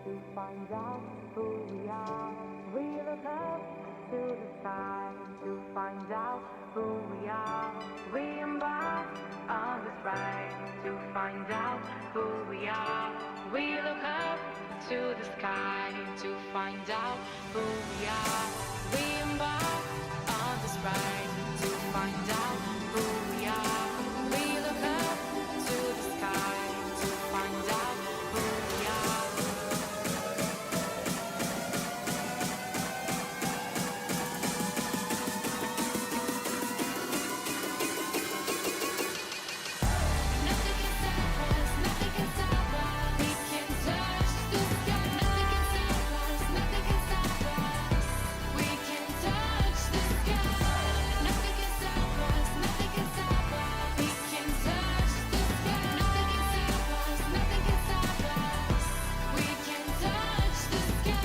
to find out who we are. We look up to the sky to find out who we are. We embark on this ride to find out who we are. We look up to the sky to find out who we are. We embark on this ride to find out who we are. We look up to the sky to find out who we are. Nothing can stop us, nothing can stop us. We can touch the sky. Nothing can stop us, nothing can stop us. We can touch the sky. Nothing can stop us, nothing can stop us. We can touch the sky. Nothing can stop us, nothing can stop us. We can touch the sky.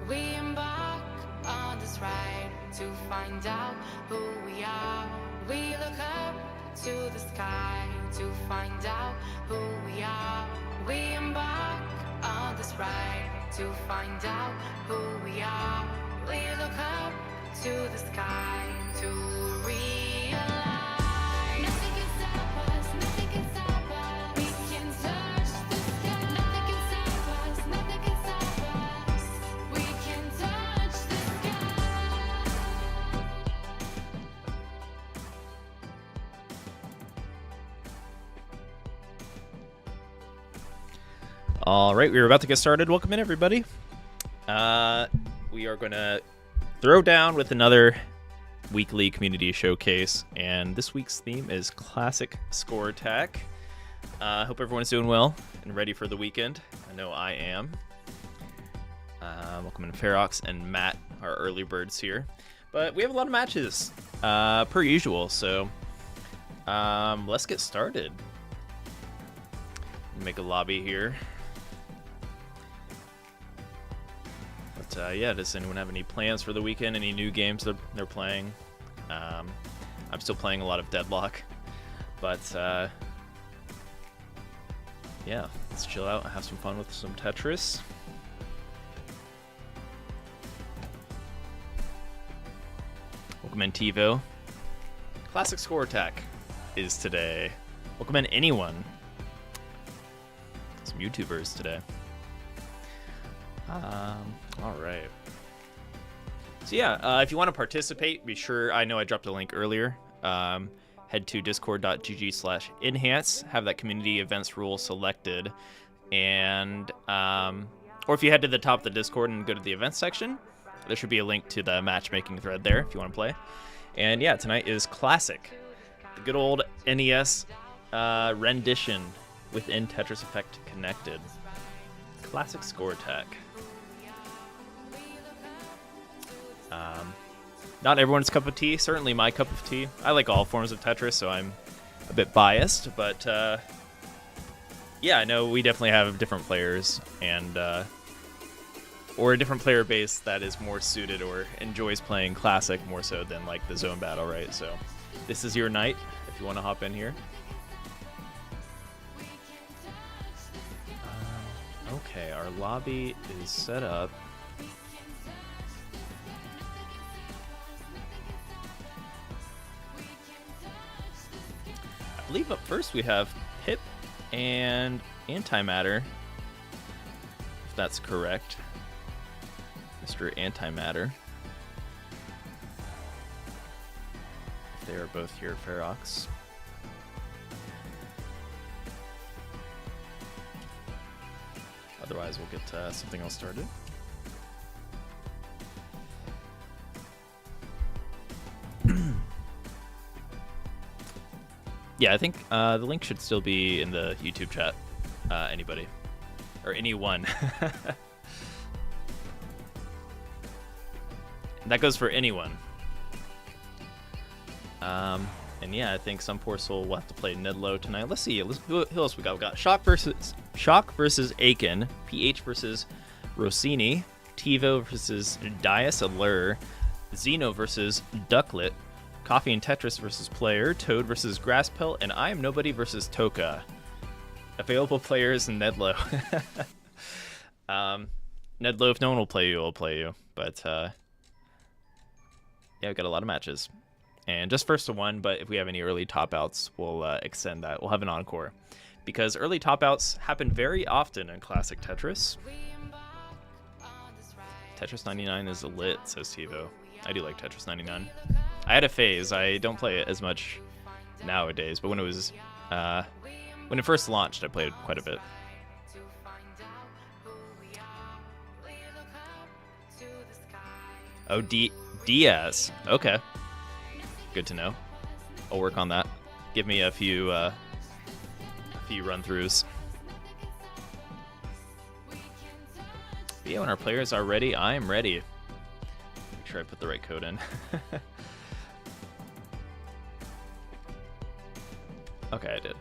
We embark on this ride to find out who we are. We look up to the sky to find out who we are. We embark on this ride to find out who we are. We look up to the sky to realize nothing can stop us, nothing can stop us. We can touch the sky. Nothing can stop us, nothing can stop us. We can touch the sky. All right, we are about to get started. Welcome in, everybody. We are going to throw down with another weekly community showcase, and this week's theme is classic score attack. Hope everyone's doing well and ready for the weekend. I know I am. Welcome in Ferox and Matt, our early birds here. But we have a lot of matches, per usual, so let's get started. Make a lobby here. But yeah, does anyone have any plans for the weekend? Any new games that they're playing? I'm still playing a lot of Deadlock, but yeah, let's chill out and have some fun with some Tetris. Welcome in, TiVo. Classic score attack is today. Welcome in, anyone. Some YouTubers today. All right. So yeah, if you want to participate, be sure, I know I dropped a link earlier. Head to discord.gg/enhance, have that community events rule selected, and or if you head to the top of the Discord and go to the events section, there should be a link to the matchmaking thread there if you want to play. And yeah, tonight is Classic, the good old NES rendition within Tetris Effect Connected. Classic score attack. Not everyone's cup of tea, certainly my cup of tea. I like all forms of Tetris, so I'm a bit biased, but yeah, I know we definitely have different players, and or a different player base that is more suited or enjoys playing Classic more so than like the zone battle, right? So this is your night if you want to hop in here. Okay, our lobby is set up. I believe up first we have Pip and Antimatter, if that's correct. Mr. Antimatter. They are both here at Ferox. Otherwise, we'll get something else started. Yeah, I think the link should still be in the YouTube chat. Anybody. Or anyone. That goes for anyone. And yeah, I think some poor soul will have to play Nedlow tonight. Let's see. Who else we got? We got Shock versus Aiken, PH versus Rossini, Tivo versus Dias Allure, Xeno versus Ducklet, Coffee and Tetris versus Player, Toad versus Grasspelt, and I Am Nobody versus Toka. Available players in Nedlow. Nedlow, if no one will play you, I'll play you. But yeah, we've got a lot of matches. And just first to one, but if we have any early top outs, we'll extend that. We'll have an encore. Because early top outs happen very often in Classic Tetris. Tetris 99 is lit, says Tivo. I do like Tetris 99. I had a phase. I don't play it as much nowadays, but when it was when it first launched, I played it quite a bit. Oh, Diaz. Okay. Good to know. I'll work on that. Give me a few run-throughs. But yeah, when our players are ready, I am ready. Make sure I put the right code in. Okay, I did.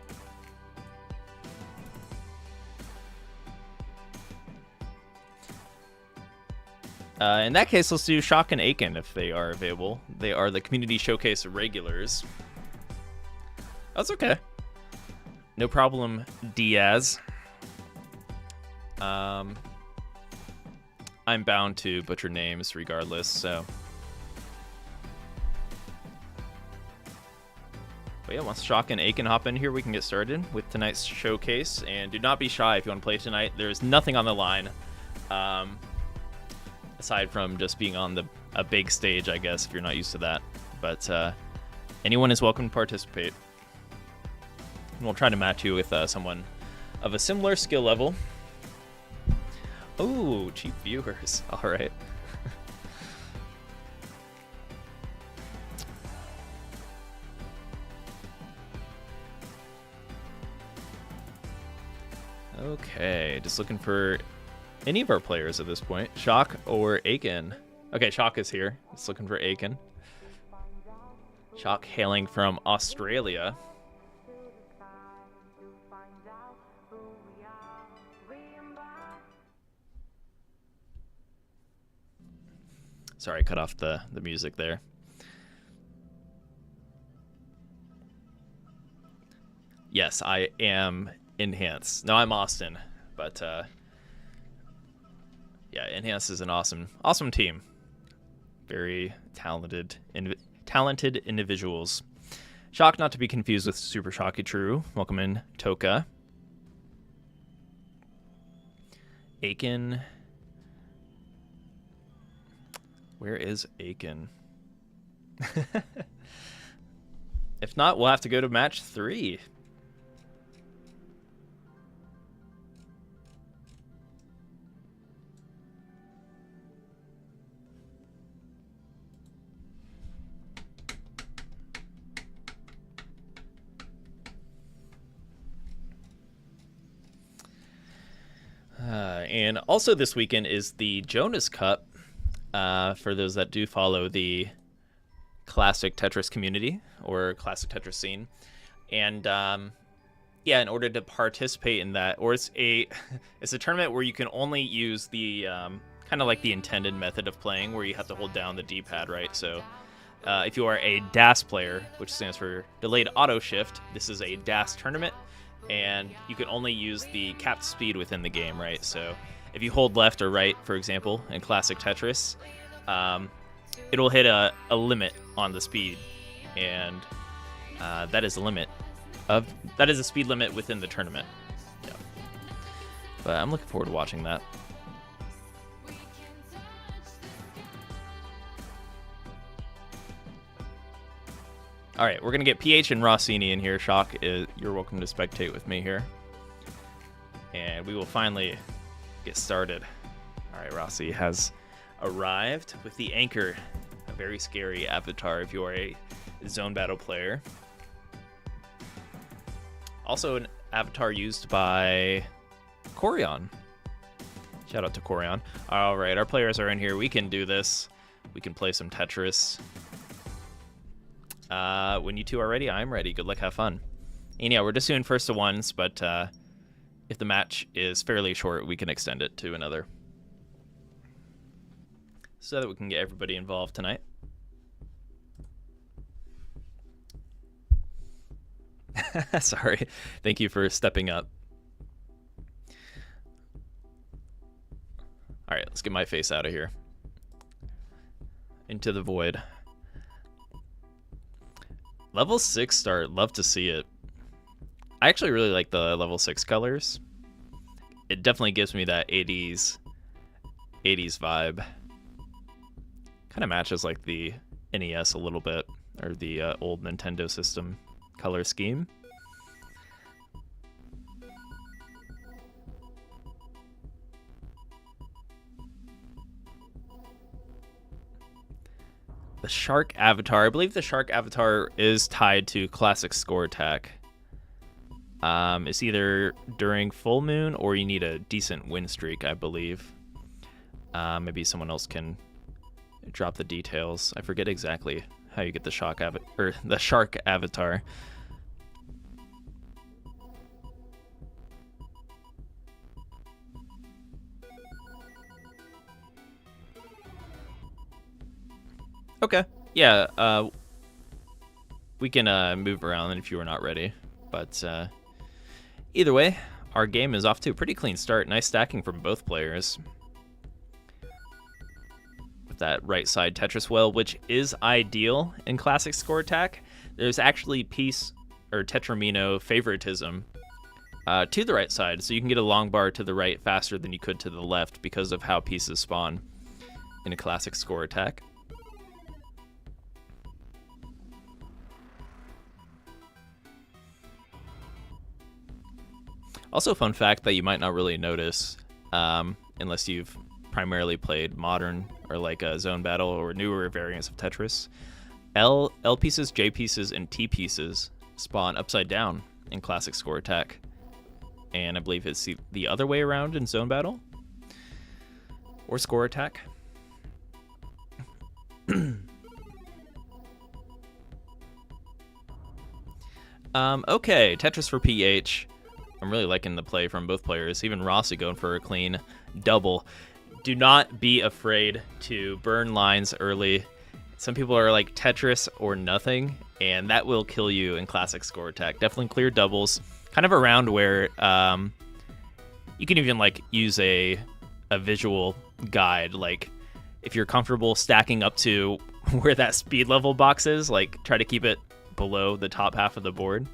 In that case, let's do Shock and Aiken if they are available. They are the Community Showcase regulars. That's okay. No problem, Diaz. I'm bound to butcher names regardless, so. But yeah, once Shock and Aiken hop in here, we can get started with tonight's showcase. And do not be shy if you want to play tonight. There's nothing on the line. Aside from just being on a big stage, I guess, if you're not used to that. But anyone is welcome to participate. And we'll try to match you with someone of a similar skill level. Oh, cheap viewers. All right. Okay, just looking for any of our players at this point. Shock or Aiken. Okay, Shock is here. Just looking for Aiken. Shock hailing from Australia. Sorry, I cut off the music there. Yes, I am Enhance. No, I'm Austin, but yeah, Enhance is an awesome team. Very talented individuals. Shock, not to be confused with Super Shocky True. Welcome in, Toka. Aiken. Where is Aiken? If not, we'll have to go to match 3. And also this weekend is the Jonas Cup, for those that do follow the Classic Tetris community or Classic Tetris scene. And yeah, in order to participate in that, or it's a tournament where you can only use the kind of like the intended method of playing, where you have to hold down the D-pad, right? So if you are a DAS player, which stands for Delayed Auto Shift, this is a DAS tournament. and you can only use the capped speed within the game, right? So if you hold left or right, for example, in classic Tetris, it'll hit a limit on the speed, and that is a speed limit within the tournament. Yeah. But I'm looking forward to watching that. All right, we're gonna get PH and Rossini in here. Shock, you're welcome to spectate with me here, and we will finally get started. All right, Rossi has arrived with the Anchor, a very scary avatar if you are a zone battle player. Also an avatar used by Corion. Shout out to Corion. All right, our players are in here. We can do this. We can play some Tetris. When you two are ready, I'm ready. Good luck, have fun. And yeah, we're just doing first to ones, but if the match is fairly short, we can extend it to another, so that we can get everybody involved tonight. Sorry. Thank you for stepping up. All right, let's get my face out of here. Into the void. Level 6 start, love to see it. I actually really like the level 6 colors. It definitely gives me that 80s vibe. Kind of matches like the NES a little bit, or the old Nintendo system color scheme. The Shark Avatar. I believe the Shark Avatar is tied to classic score attack. It's either during full moon or you need a decent win streak, I believe. Maybe someone else can drop the details. I forget exactly how you get the Shark Avatar. Okay. Yeah, we can move around if you are not ready. But either way, our game is off to a pretty clean start. Nice stacking from both players. With that right side Tetris well, which is ideal in classic score attack. There's actually piece or Tetramino favoritism to the right side, so you can get a long bar to the right faster than you could to the left because of how pieces spawn in a classic score attack. Also, fun fact that you might not really notice unless you've primarily played modern or like a zone battle or newer variants of Tetris. L pieces, J pieces, and T pieces spawn upside down in classic score attack. And I believe it's the other way around in zone battle or score attack. Okay, Tetris for PH. I'm really liking the play from both players. Even Rossi going for a clean double. Do not be afraid to burn lines early. Some people are like Tetris or nothing, and that will kill you in classic score attack. Definitely clear doubles. Kind of around where you can even like use a visual guide. Like if you're comfortable stacking up to where that speed level box is, like try to keep it below the top half of the board.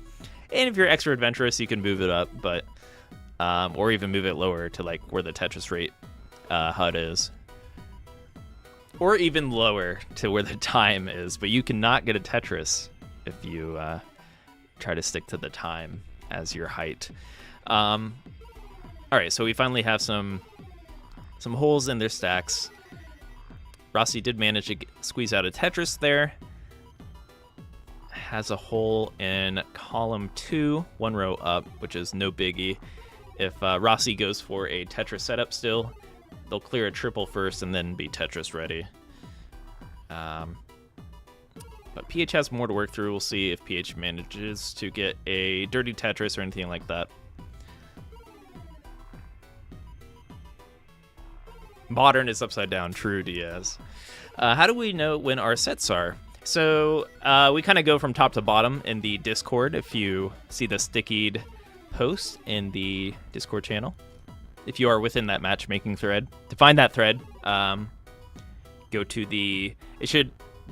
And if you're extra adventurous, you can move it up, but or even move it lower to like where the Tetris rate HUD is, or even lower to where the time is. But you cannot get a Tetris if you try to stick to the time as your height. All right, so we finally have some holes in their stacks. Rossi did manage to squeeze out a Tetris there. Has a hole in column 2, one row up, which is no biggie. If Rossi goes for a Tetris setup still, they'll clear a triple first and then be Tetris ready. But PH has more to work through. We'll see if PH manages to get a dirty Tetris or anything like that. Modern is upside down. True, Diaz. How do we know when our sets are? So we kind of go from top to bottom in the Discord. If you see the stickied post in the Discord channel. If you are within that matchmaking thread, to find that thread, go to the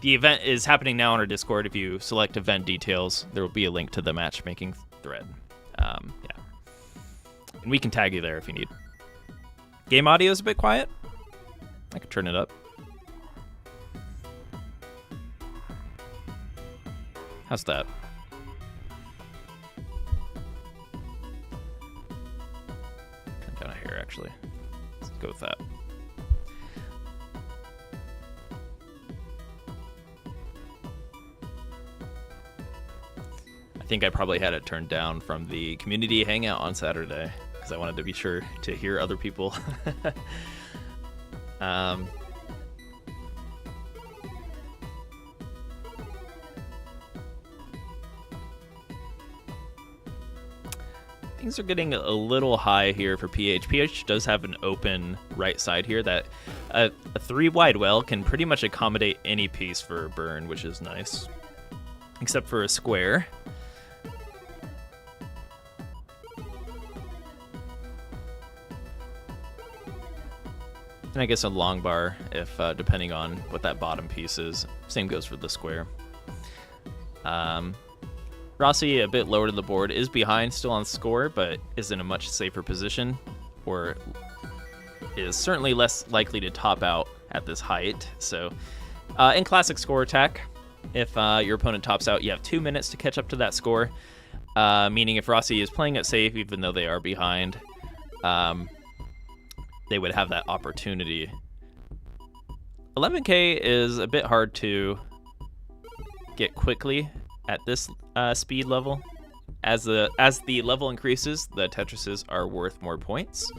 event is happening now on our Discord. If you select event details, there will be a link to the matchmaking thread. Yeah, and we can tag you there if you need. Game audio is a bit quiet. I can turn it up. How's that? Turn down a hair, actually. Let's go with that. I think I probably had it turned down from the community hangout on Saturday because I wanted to be sure to hear other people. Things are getting a little high here for PH. PH does have an open right side here that a 3-wide well can pretty much accommodate any piece for a burn, which is nice. Except for a square. And I guess a long bar, if depending on what that bottom piece is. Same goes for the square. Rossi, a bit lower to the board, is behind still on score, but is in a much safer position, or is certainly less likely to top out at this height. So in classic score attack, if your opponent tops out, you have 2 minutes to catch up to that score, meaning if Rossi is playing it safe, even though they are behind, they would have that opportunity. 11K is a bit hard to get quickly at this speed level. As the level increases, the Tetrises are worth more points.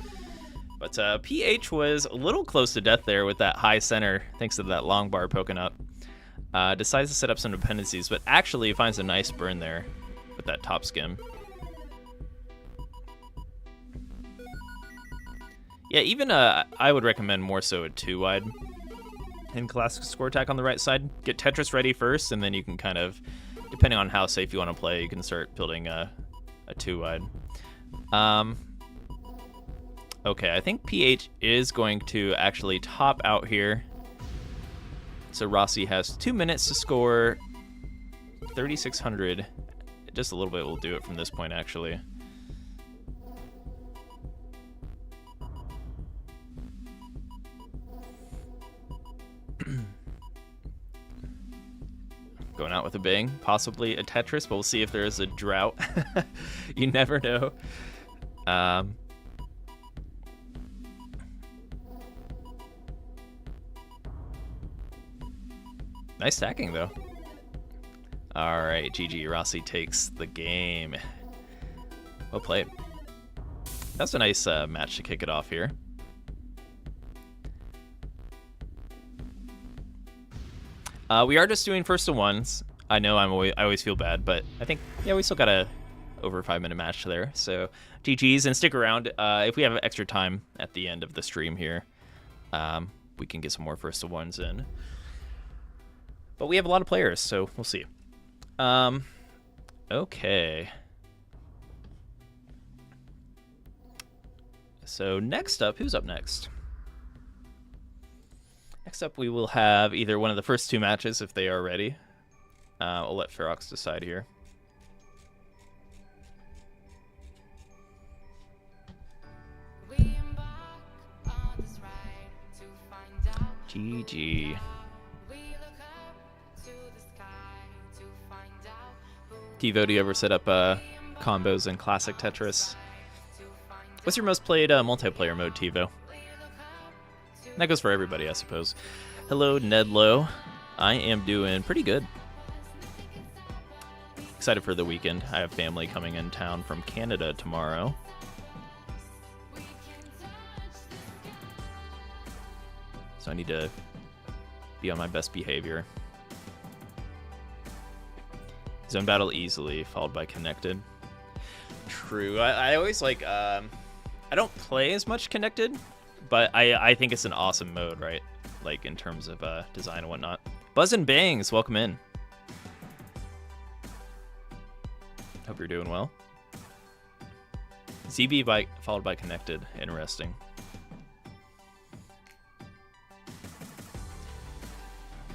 But PH was a little close to death there with that high center, thanks to that long bar poking up. Decides to set up some dependencies, but actually finds a nice burn there with that top skim. Yeah, even I would recommend more so a 2-wide in classic score attack on the right side. Get Tetris ready first, and then you can kind of, depending on how safe you want to play, you can start building a 2-wide. Okay, I think PH is going to actually top out here. So Rossi has 2 minutes to score 3,600. Just a little bit will do it from this point, actually. Going out with a bang, possibly a Tetris, but we'll see if there is a drought. You never know. Nice stacking, though. All right, GG. Rossi takes the game. Well played. That's a nice match to kick it off here. We are just doing first to ones. I know I always feel bad, but I think, yeah, we still got a over 5-minute match there. So GG's, and stick around. If we have extra time at the end of the stream here, we can get some more first to ones in. But we have a lot of players, so we'll see. Okay. So next up, who's up next? Next up, we will have either one of the first 2 matches if they are ready. I'll let Ferox decide here. GG. Tivo, do you ever set up combos in classic Tetris? What's your most played multiplayer mode, Tivo? That goes for everybody, I suppose. Hello, Nedlow. I am doing pretty good. Excited for the weekend. I have family coming in town from Canada tomorrow. So I need to be on my best behavior. Zone battle easily, followed by connected. True. I always like... I don't play as much connected, but I think it's an awesome mode, right? Like, in terms of design and whatnot. Buzz and Bangs, welcome in. Hope you're doing well. ZB by followed by connected. Interesting.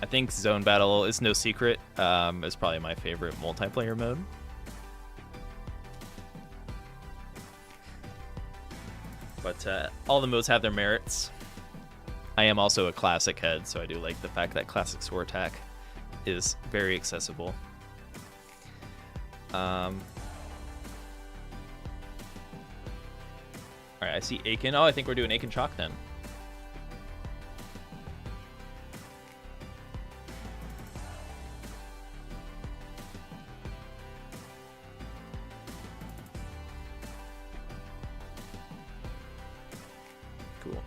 I think Zone Battle is no secret. It's probably my favorite multiplayer mode. But all the modes have their merits. I am also a classic head, so I do like the fact that classic sword attack is very accessible. Alright, I see Aiken. Oh, I think we're doing Aiken Chalk then. Cool.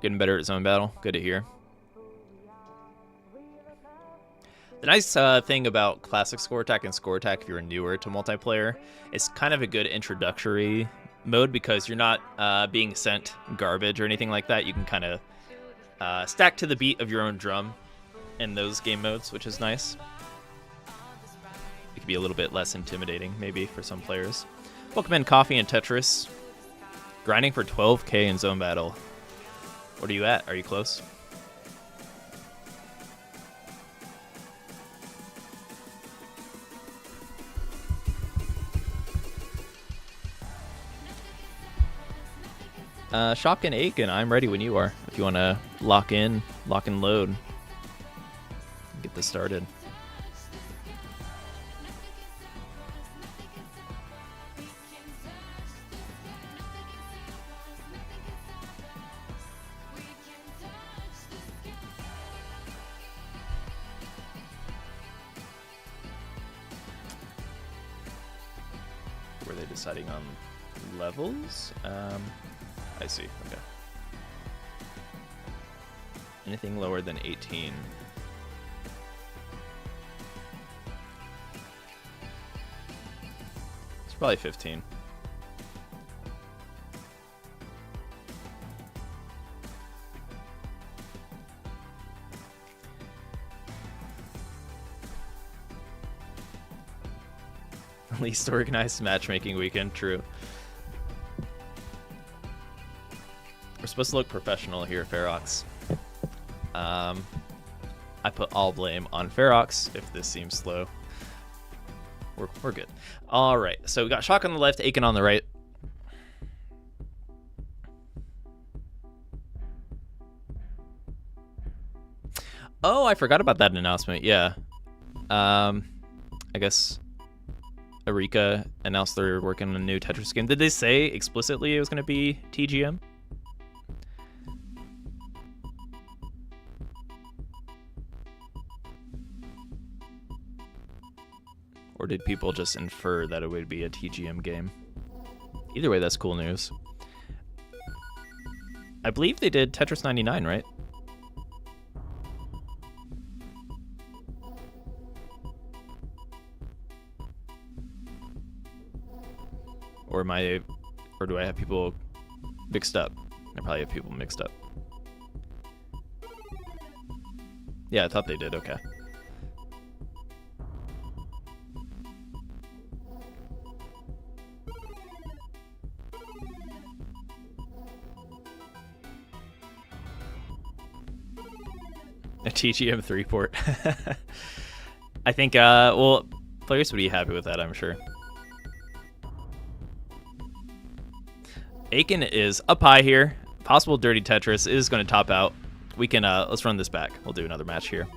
Getting better at zone battle. Good to hear. The nice thing about classic score attack and score attack, if you're newer to multiplayer, it's kind of a good introductory mode because you're not being sent garbage or anything like that. You can kind of stack to the beat of your own drum in those game modes, which is nice. It can be a little bit less intimidating, maybe, for some players. Welcome in Coffee and Tetris. Grinding for 12k in zone battle. What are you at? Are you close? Shock and Aiken, I'm ready when you are. If you want to lock and load. Get this started. Were they deciding on levels? I see, okay. Anything lower than 18. It's probably 15. Least organized matchmaking weekend, true. We're supposed to look professional here, Ferox. I put all blame on Ferox if this seems slow. We're good. All right, so we got Shock on the left, Aiken on the right. Oh, I forgot about that announcement. Yeah. I guess Eureka announced they're working on a new Tetris game. Did they say explicitly it was going to be TGM? Or did people just infer that it would be a TGM game? Either way, that's cool news. I believe they did Tetris 99, right? Or do I have people mixed up? I probably have people mixed up. Yeah, I thought they did, okay. A TGM 3 port. I think, well, players would be happy with that, I'm sure. Aiken is up high here. Possible dirty Tetris is going to top out. We can, let's run this back. We'll do another match here.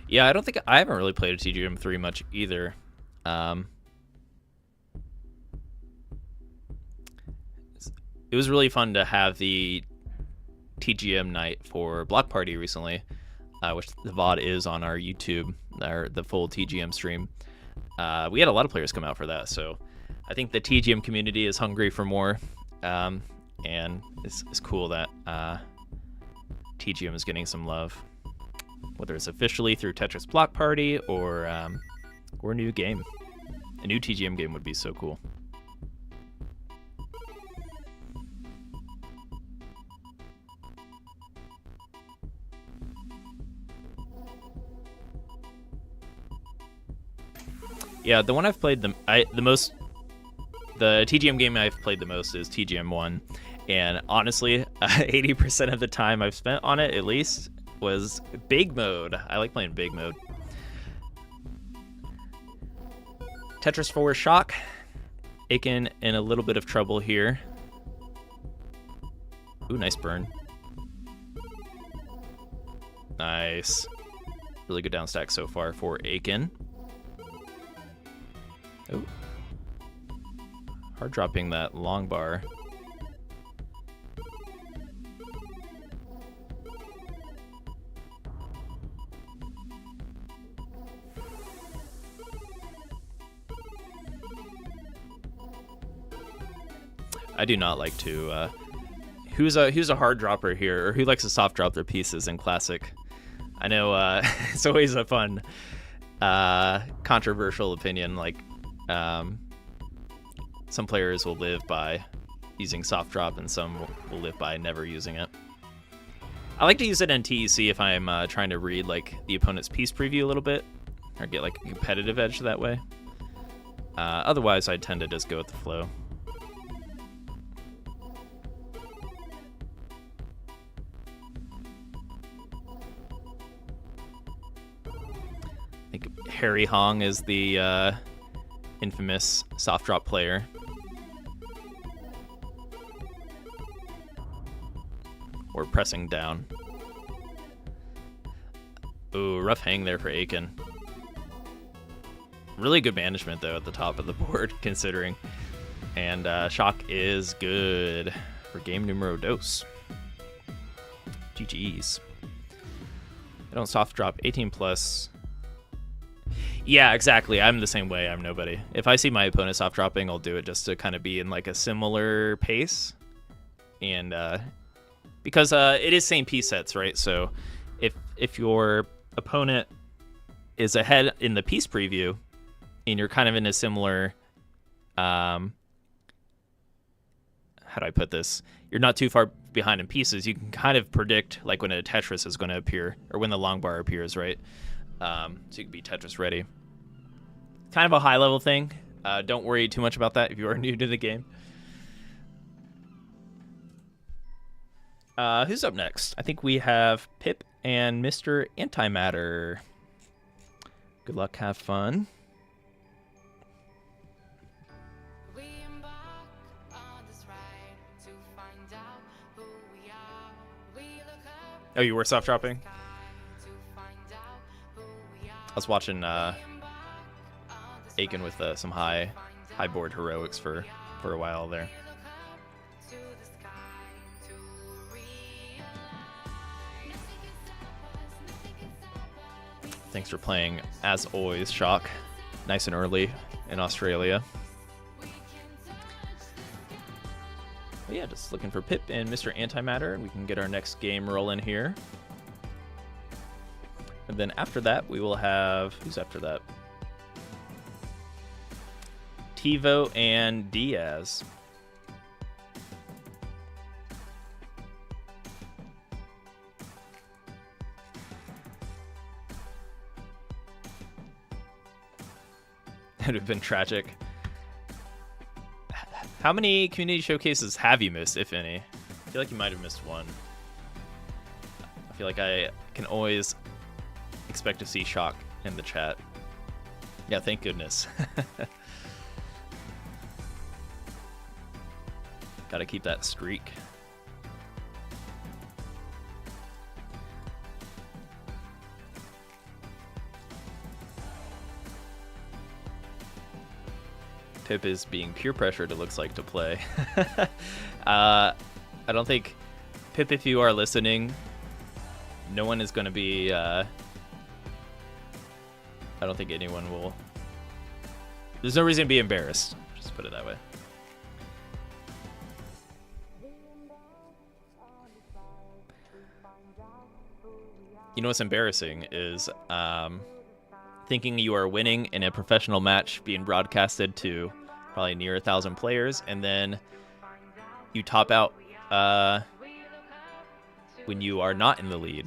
Yeah, I haven't really played a TGM 3 much either. It was really fun to have the TGM night for Block Party recently, which the VOD is on our YouTube, the full TGM stream. We had a lot of players come out for that, so I think the TGM community is hungry for more, and it's cool that TGM is getting some love. whether it's officially through Tetris Block Party or a new game. A new TGM game would be so cool. Yeah, the one I've played the TGM game I've played the most is TGM 1, and honestly, 80% of the time I've spent on it, at least, was big mode. I like playing big mode. Tetris 4 Shock. Aiken in a little bit of trouble here. Ooh, nice burn. Nice. Really good down stack so far for Aiken. Oh. Hard dropping that long bar. I do not like to who's a hard dropper here, or who likes to soft drop their pieces in Classic? I know it's always a fun controversial opinion, like some players will live by using soft drop and some will live by never using it. I like to use it in TEC if I'm trying to read like the opponent's piece preview a little bit, or get like a competitive edge that way. Otherwise, I tend to just go with the flow. I think Harry Hong is the infamous soft drop player. Or pressing down. Ooh, rough hang there for Aiken. Really good management, though, at the top of the board, considering. And Shock is good for game numero dos. GG's. I don't soft drop 18 plus. Yeah, exactly. I'm the same way. I'm nobody. If I see my opponent soft dropping, I'll do it just to kind of be in like a similar pace. And because it is same piece sets, right? So if your opponent is ahead in the piece preview and you're kind of in a similar how do I put this? You're not too far behind in pieces. You can kind of predict like when a Tetris is going to appear or when the long bar appears, right? So you can be Tetris ready. Kind of a high level thing. Don't worry too much about that if you are new to the game. Who's up next? I think we have Pip and Mr. Antimatter. Good luck, have fun. We embark on this ride to find out who we are. We look up Oh, you were soft dropping? sky to find out who we are. I was watching Embark on this Aiken with some high board heroics for a while there. We look up to the sky to realize nothing can stop us, nothing can stop us. Thanks for playing, as always, Shock. Nice and early in Australia. But yeah, just looking for Pip and Mr. Antimatter, and we can get our next game rolling here. And then after that, we will have... Who's after that? Tivo and Diaz. It would have been tragic. How many community showcases have you missed, if any? I feel like you might have missed one. I feel like I can always expect to see Shock in the chat. Yeah, thank goodness. Gotta keep that streak. Pip is being peer pressured, it looks like, to play. I don't think... Pip, if you are listening, no one is going to be... I don't think anyone will... There's no reason to be embarrassed. Just put it that way. You know what's embarrassing is thinking you are winning in a professional match being broadcasted to probably near 1,000 players, and then you top out when you are not in the lead.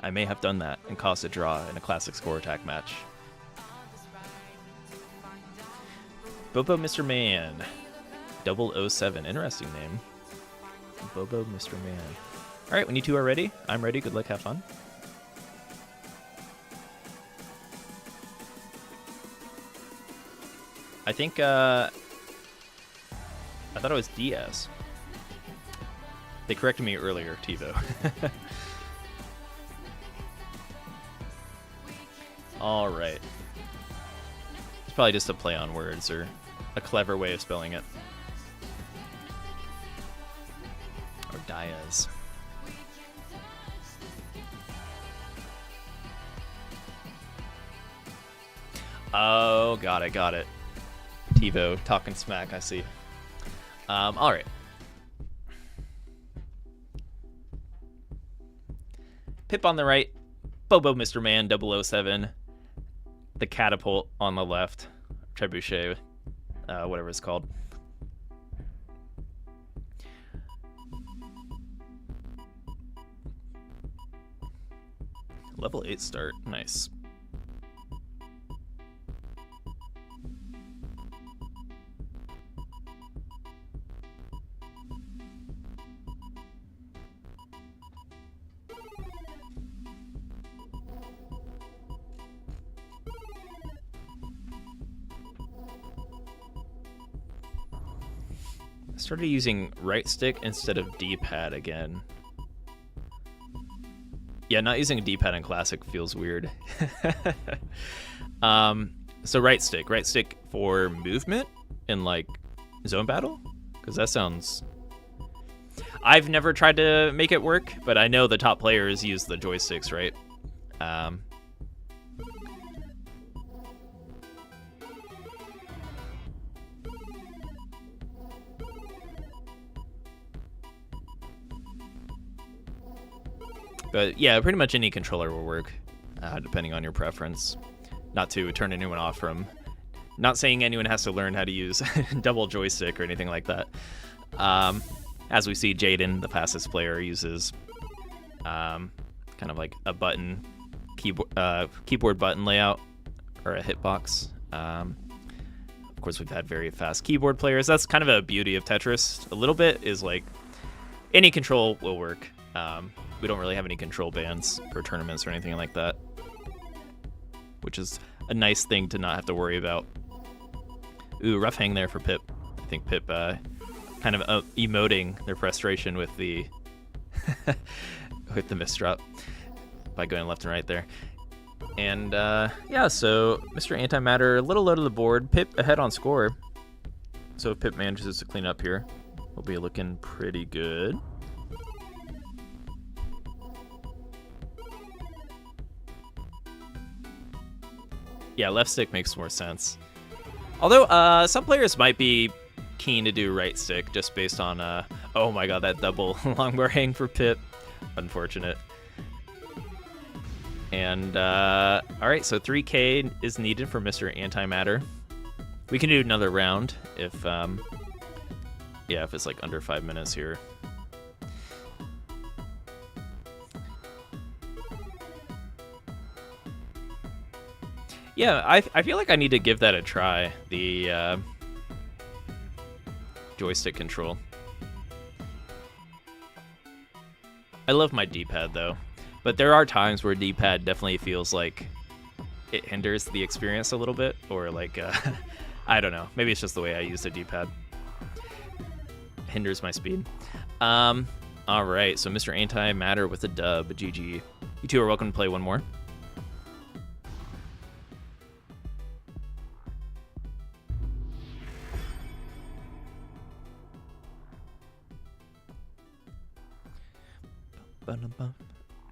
I may have done that and caused a draw in a classic score attack match. Bobo Mr. Man. 007. Interesting name. Bobo Mr. Man. Alright, when you two are ready, I'm ready. Good luck, have fun. I think, I thought it was DS. They corrected me earlier, TiVo. Alright. It's probably just a play on words or a clever way of spelling it. Or Diaz. Oh, got it. TiVo talking smack, I see. Alright. Pip on the right, Bobo Mr. Man 007, the catapult on the left, trebuchet, whatever it's called. Level 8 start, nice. I started using right stick instead of D-pad again. Yeah, not using a D-pad in Classic feels weird. So right stick for movement in like zone battle? Because that sounds... I've never tried to make it work, but I know the top players use the joysticks, right? But yeah, pretty much any controller will work, depending on your preference. Not to turn anyone off from... Not saying anyone has to learn how to use double joystick or anything like that. As we see, Jaden, the fastest player, uses kind of like a button, keyboard button layout, or a hitbox. Of course, we've had very fast keyboard players. That's kind of a beauty of Tetris. A little bit is like any control will work. We don't really have any control bans for tournaments or anything like that, which is a nice thing to not have to worry about. Ooh, rough hang there for Pip. I think Pip kind of emoting their frustration with the with the misdrop by going left and right there. And yeah, so Mr. Antimatter a little low to the board. Pip ahead on score. So if Pip manages to clean up here, we'll be looking pretty good. Yeah, left stick makes more sense. Although some players might be keen to do right stick just based on, oh my god, that double longbow hang for Pip. Unfortunate. And, alright, so 3k is needed for Mr. Antimatter. We can do another round if, yeah, if it's like under 5 minutes here. Yeah, I feel like I need to give that a try, the joystick control. I love my D-pad though, but there are times where D-pad definitely feels like it hinders the experience a little bit, or like, I don't know, maybe it's just the way I use the D-pad. Hinders my speed. Alright, so Mr. Antimatter with a dub, GG. You two are welcome to play one more.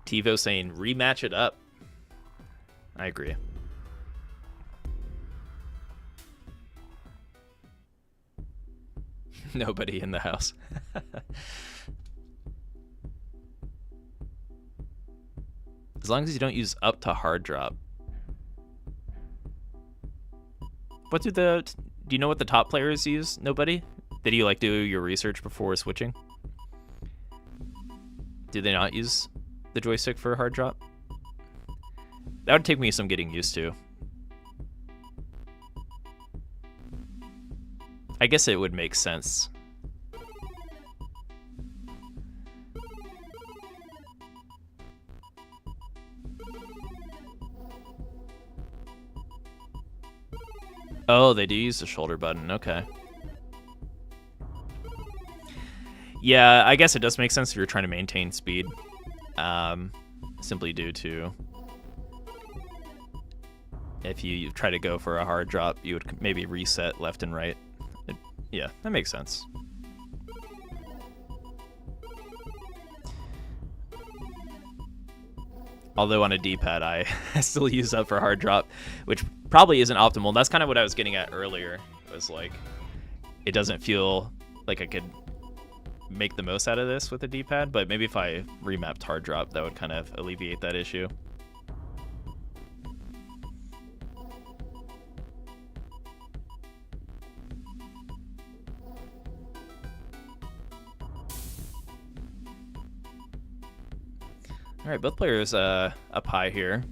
TiVo saying rematch it up. I agree. Nobody in the house. As long as you don't use up to hard drop. Do you know what the top players use? Nobody? Did you like do your research before switching? Do they not use the joystick for hard drop? That would take me some getting used to. I guess it would make sense. Oh, they do use the shoulder button. Okay. Yeah, I guess it does make sense if you're trying to maintain speed. Simply due to if you try to go for a hard drop, you would maybe reset left and right. Yeah, that makes sense. Although on a D-pad, I still use up for hard drop, which probably isn't optimal. That's kind of what I was getting at earlier. It was like, it doesn't feel like I could make the most out of this with a D-pad, but maybe if I remapped hard drop, that would kind of alleviate that issue. All right, both players up high here.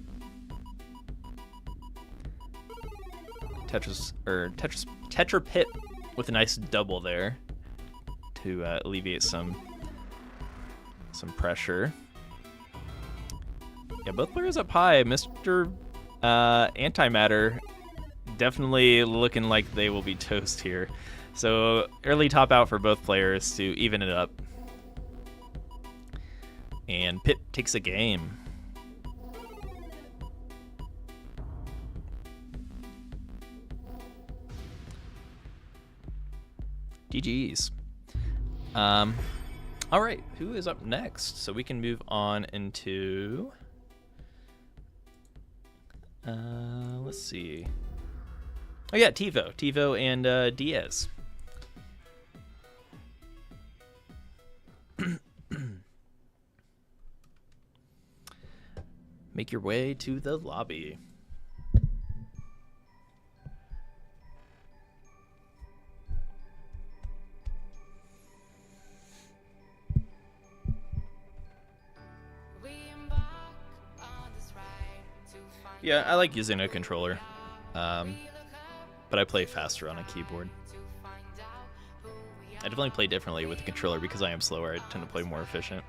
Tetra Pip with a nice double there to alleviate some pressure. Yeah, both players up high. Mr. Antimatter definitely looking like they will be toast here. So early top out for both players to even it up. And Pip takes a game. GG's. All right, who is up next? So we can move on into. Let's see. Oh yeah, TiVo and Diaz. Make your way to the lobby. Yeah, I like using a controller, but I play faster on a keyboard. I definitely play differently with the controller because I am slower. I tend to play more efficient.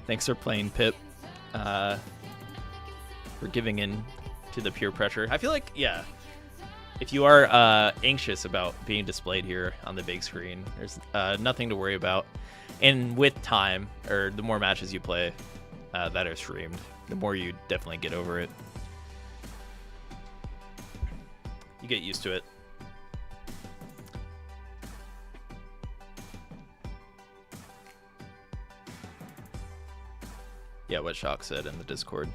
Thanks for playing, Pip. For giving in to the peer pressure. I feel like, yeah, if you are anxious about being displayed here on the big screen, there's nothing to worry about. And with time, or the more matches you play that are streamed, the more you definitely get over it. You get used to it. Yeah, what Shock said in the Discord.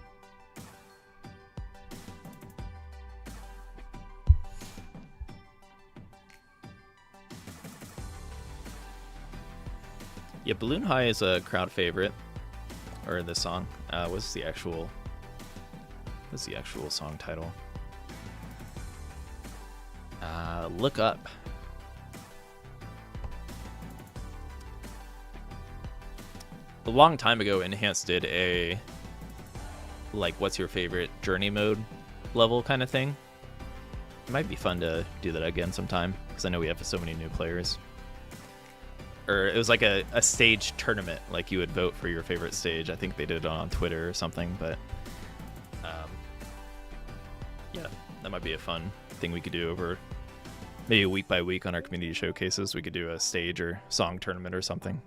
Yeah, Balloon High is a crowd favorite, or this song. What's the actual song title? Look Up. A long time ago, Enhanced did a, like, what's your favorite journey mode level kind of thing. It might be fun to do that again sometime, because I know we have so many new players. Or it was like a stage tournament, like you would vote for your favorite stage. I think they did it on Twitter or something, but yeah, that might be a fun thing we could do over maybe week by week on our community showcases. We could do a stage or song tournament or something.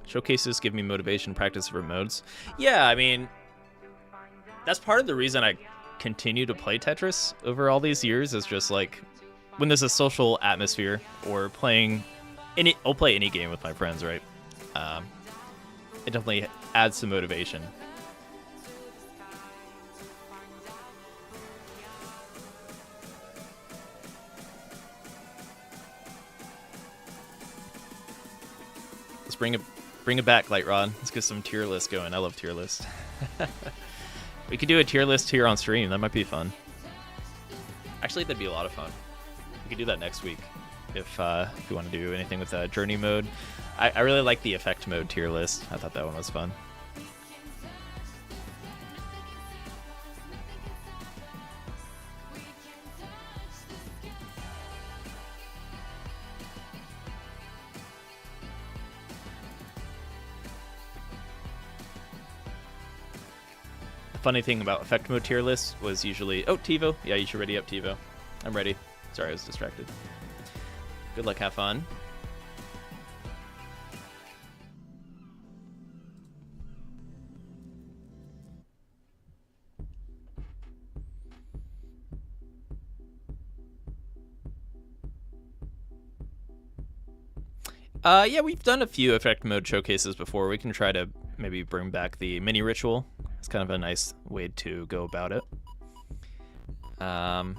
Showcases give me motivation to practice different modes. Yeah, I mean, that's part of the reason I continue to play Tetris over all these years, is just like when there's a social atmosphere or playing I'll play any game with my friends, right? It definitely adds some motivation. bring it back, Light Rod. Let's get some tier lists going. I love tier lists. We could do a tier list here on stream. That might be fun. Actually, that'd be a lot of fun. We could do that next week if you want to do anything with journey mode. I really like the effect mode tier list. I thought that one was fun. Funny thing about effect mode tier lists was usually, oh, TiVo. Yeah, you should ready up, TiVo. I'm ready. Sorry, I was distracted. Good luck, have fun. Yeah, we've done a few effect mode showcases before. We can try to maybe bring back the mini ritual. It's kind of a nice way to go about it. Yeah,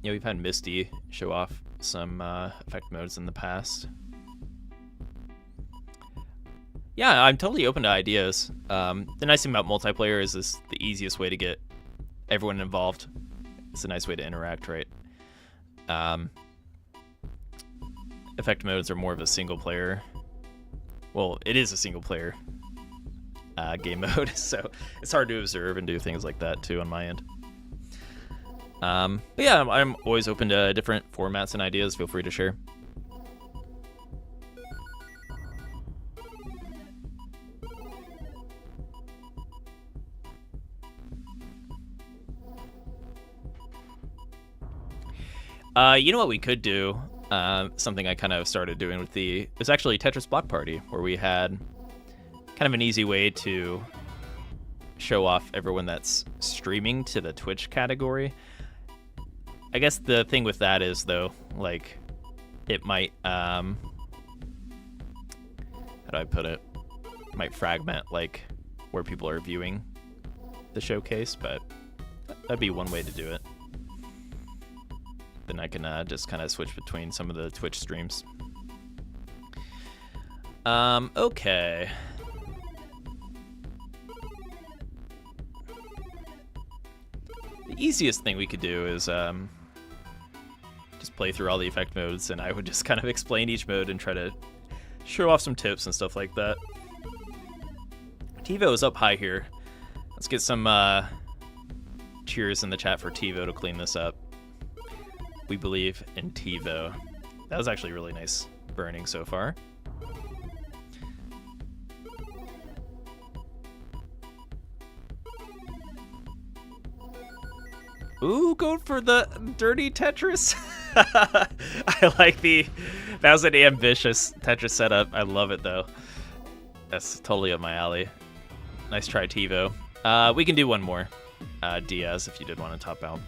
we've had Misty show off some effect modes in the past. Yeah, I'm totally open to ideas. The nice thing about multiplayer is this the easiest way to get everyone involved. It's a nice way to interact, right? Effect modes are more of a single player. Well, it is a single player game mode, so it's hard to observe and do things like that too on my end. But yeah, I'm always open to different formats and ideas. Feel free to share. You know what we could do? Something I kind of started doing with it was actually Tetris Block Party, where we had kind of an easy way to show off everyone that's streaming to the Twitch category. I guess the thing with that is, though, like, it might, how do I put it? It might fragment, like, where people are viewing the showcase, but that'd be one way to do it. Then I can just kind of switch between some of the Twitch streams. Okay. The easiest thing we could do is just play through all the effect modes, and I would just kind of explain each mode and try to show off some tips and stuff like that. TiVo is up high here. Let's get some cheers in the chat for TiVo to clean this up. We believe in TiVo. That was actually really nice burning so far. Ooh, go for the dirty Tetris. I like that was an ambitious Tetris setup. I love it though. That's totally up my alley. Nice try, TiVo. We can do one more. Diaz, if you did want to top out.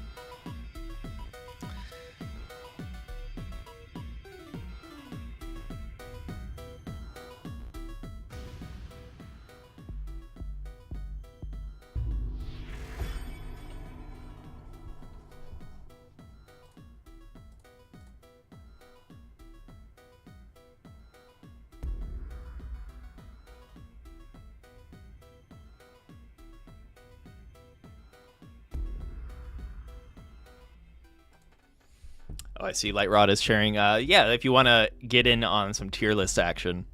Oh, I see Light Rod is sharing. Yeah, if you want to get in on some tier list action,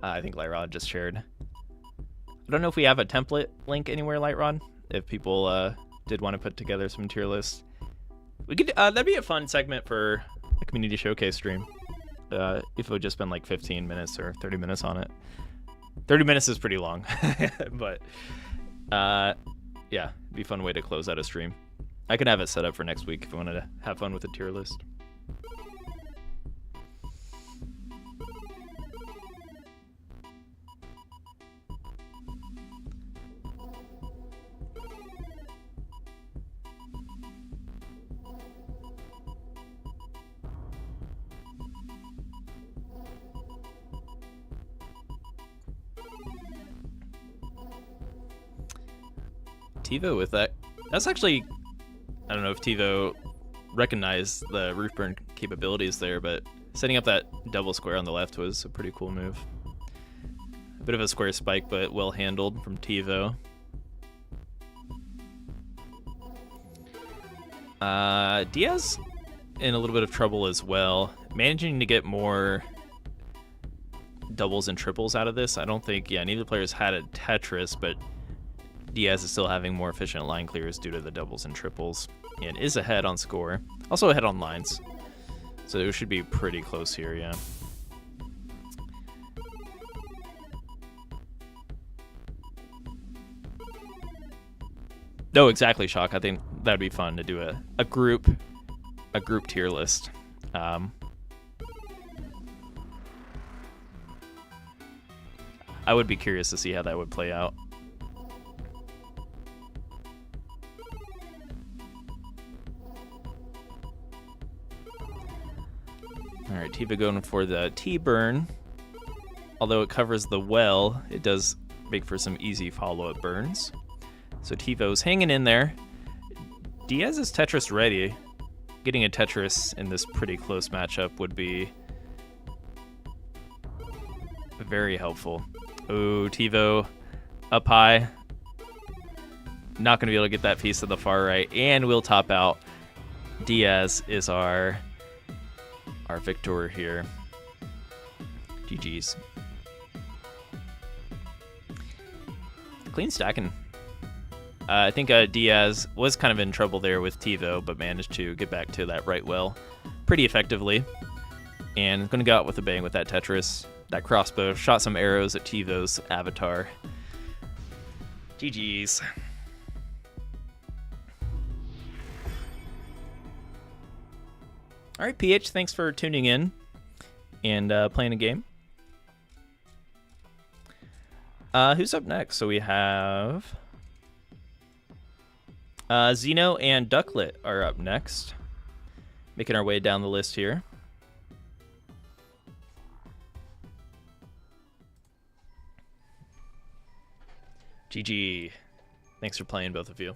I think Light Rod just shared. I don't know if we have a template link anywhere, Light Rod. If people did want to put together some tier lists, we could. That'd be a fun segment for a community showcase stream. If it would just spend like 15 minutes or 30 minutes on it. 30 minutes is pretty long, but yeah, it'd be a fun way to close out a stream. I can have it set up for next week if you wanted to have fun with the tier list. TiVo with that. That's actually, I don't know if TiVo recognized the roof burn capabilities there, but Setting up that double square on the left was a pretty cool move. A bit of a square spike, but well handled from TiVo. Diaz in a little bit of trouble as well. Managing to get more doubles and triples out of this. I don't think, neither players had a Tetris, but Diaz is still having more efficient line clears due to the doubles and triples, and is ahead on score. Also ahead on lines. So it should be pretty close here, yeah. No, exactly, Shock. I think that'd be fun to do a group tier list. I would be curious to see how that would play out. Alright, Tiva going for the T-burn. Although it covers the well, it does make for some easy follow-up burns. So Tivo's hanging in there. Diaz is Tetris ready. Getting a Tetris in this pretty close matchup would be very helpful. Ooh, Tivo up high. Not going to be able to get that piece to the far right. And we'll top out. Diaz is our victor here. GG's. Clean stacking. I think Diaz was kind of in trouble there with TiVo, but managed to get back to that right well pretty effectively. And going to go out with a bang with that Tetris. That crossbow shot some arrows at TiVo's avatar. GG's. All right, PH, thanks for tuning in and playing a game. Who's up next? So we have Zeno and Ducklet are up next. Making our way down the list here. GG. Thanks for playing, both of you.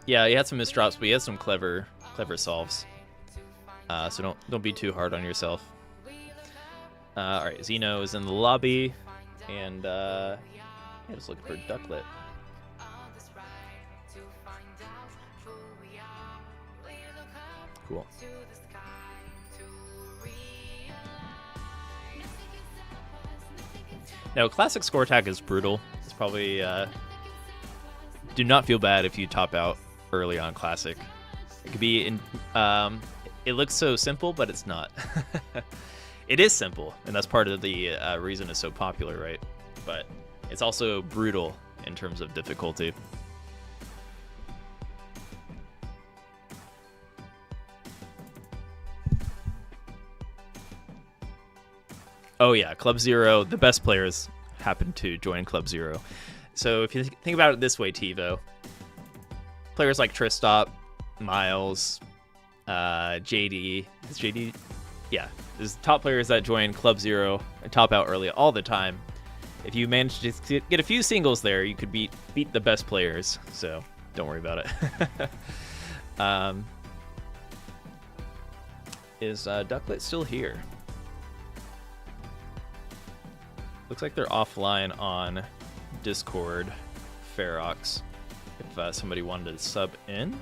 Yeah, he had some misdrops, but he had some clever solves. So don't be too hard on yourself. All right, Zeno is in the lobby, and just looking for Ducklet. Cool. Now, classic score attack is brutal. It's probably do not feel bad if you top out early on classic. It could be in. It looks so simple, but it's not. It is simple, and that's part of the reason it's so popular, right? But it's also brutal in terms of difficulty. Oh yeah, Club Zero, the best players happen to join Club Zero. So if you think about it this way, TiVo, players like Tristop, Miles, JD, is JD? Yeah, there's top players that join Club Zero and top out early all the time. If you manage to get a few singles there, you could beat the best players, so don't worry about it. Is Ducklet still here? Looks like they're offline on Discord, Ferox, if somebody wanted to sub in,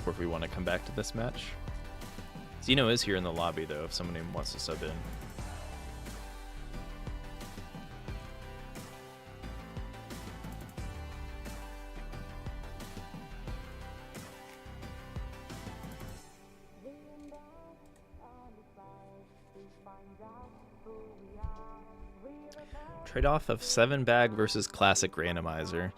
or if we want to come back to this match. Zeno is here in the lobby, though, if somebody wants to sub in. Trade-off of 7-bag versus classic randomizer.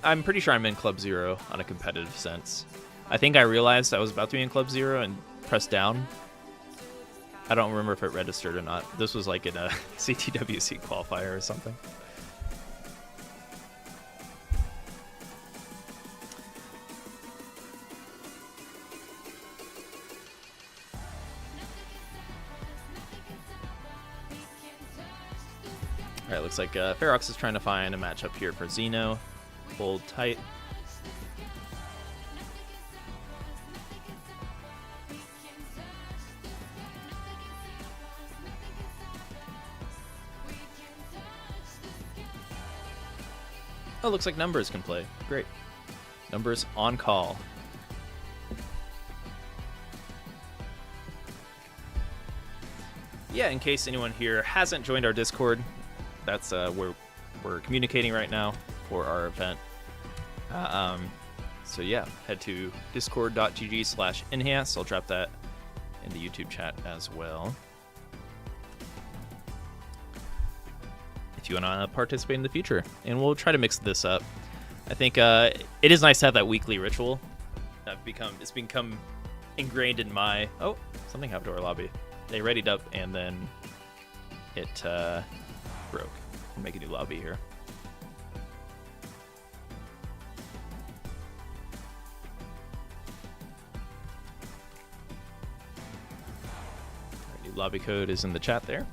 I'm pretty sure I'm in Club Zero on a competitive sense. I think I realized I was about to be in Club Zero and pressed down. I don't remember if it registered or not. This was like in a CTWC qualifier or something. Alright, looks like Ferox is trying to find a matchup here for Xeno. Hold tight. Oh, looks like Numbers can play. Great. Numbers on call. Yeah, in case anyone here hasn't joined our Discord, that's where we're communicating right now for our event. So yeah, head to discord.gg/enhance. I'll drop that in the YouTube chat as well. If you want to participate in the future, and we'll try to mix this up. I think it is nice to have that weekly ritual. It's become ingrained in my. Oh, something happened to our lobby. They readied up and then it broke. We'll make a new lobby here. Our new lobby code is in the chat there.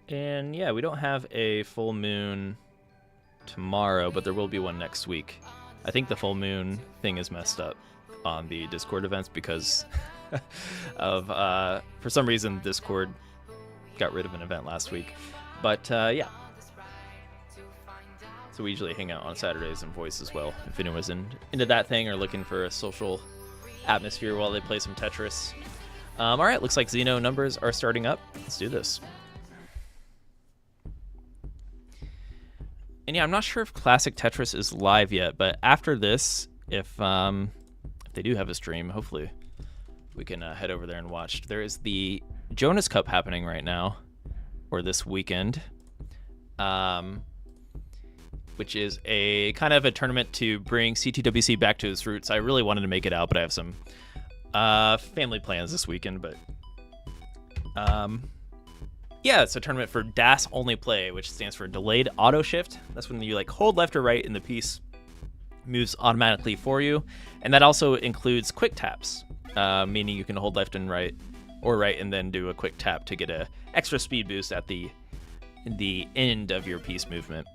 And yeah, we don't have a full moon tomorrow, but there will be one next week. I think the full moon thing is messed up on the Discord events because of, for some reason, Discord got rid of an event last week. But yeah. So we usually hang out on Saturdays and voice as well. If anyone's into that thing or looking for a social atmosphere while they play some Tetris. All right, looks like Xeno numbers are starting up. Let's do this. And yeah, I'm not sure if Classic Tetris is live yet, but after this, if they do have a stream, hopefully we can head over there and watch. There is the Jonas Cup happening right now, or this weekend, which is a kind of a tournament to bring CTWC back to its roots. I really wanted to make it out, but I have some family plans this weekend. But yeah, it's a tournament for DAS only play, which stands for delayed auto shift. That's when you like hold left or right and the piece moves automatically for you. And that also includes quick taps, meaning you can hold left and right or right and then do a quick tap to get a extra speed boost at the end of your piece movement.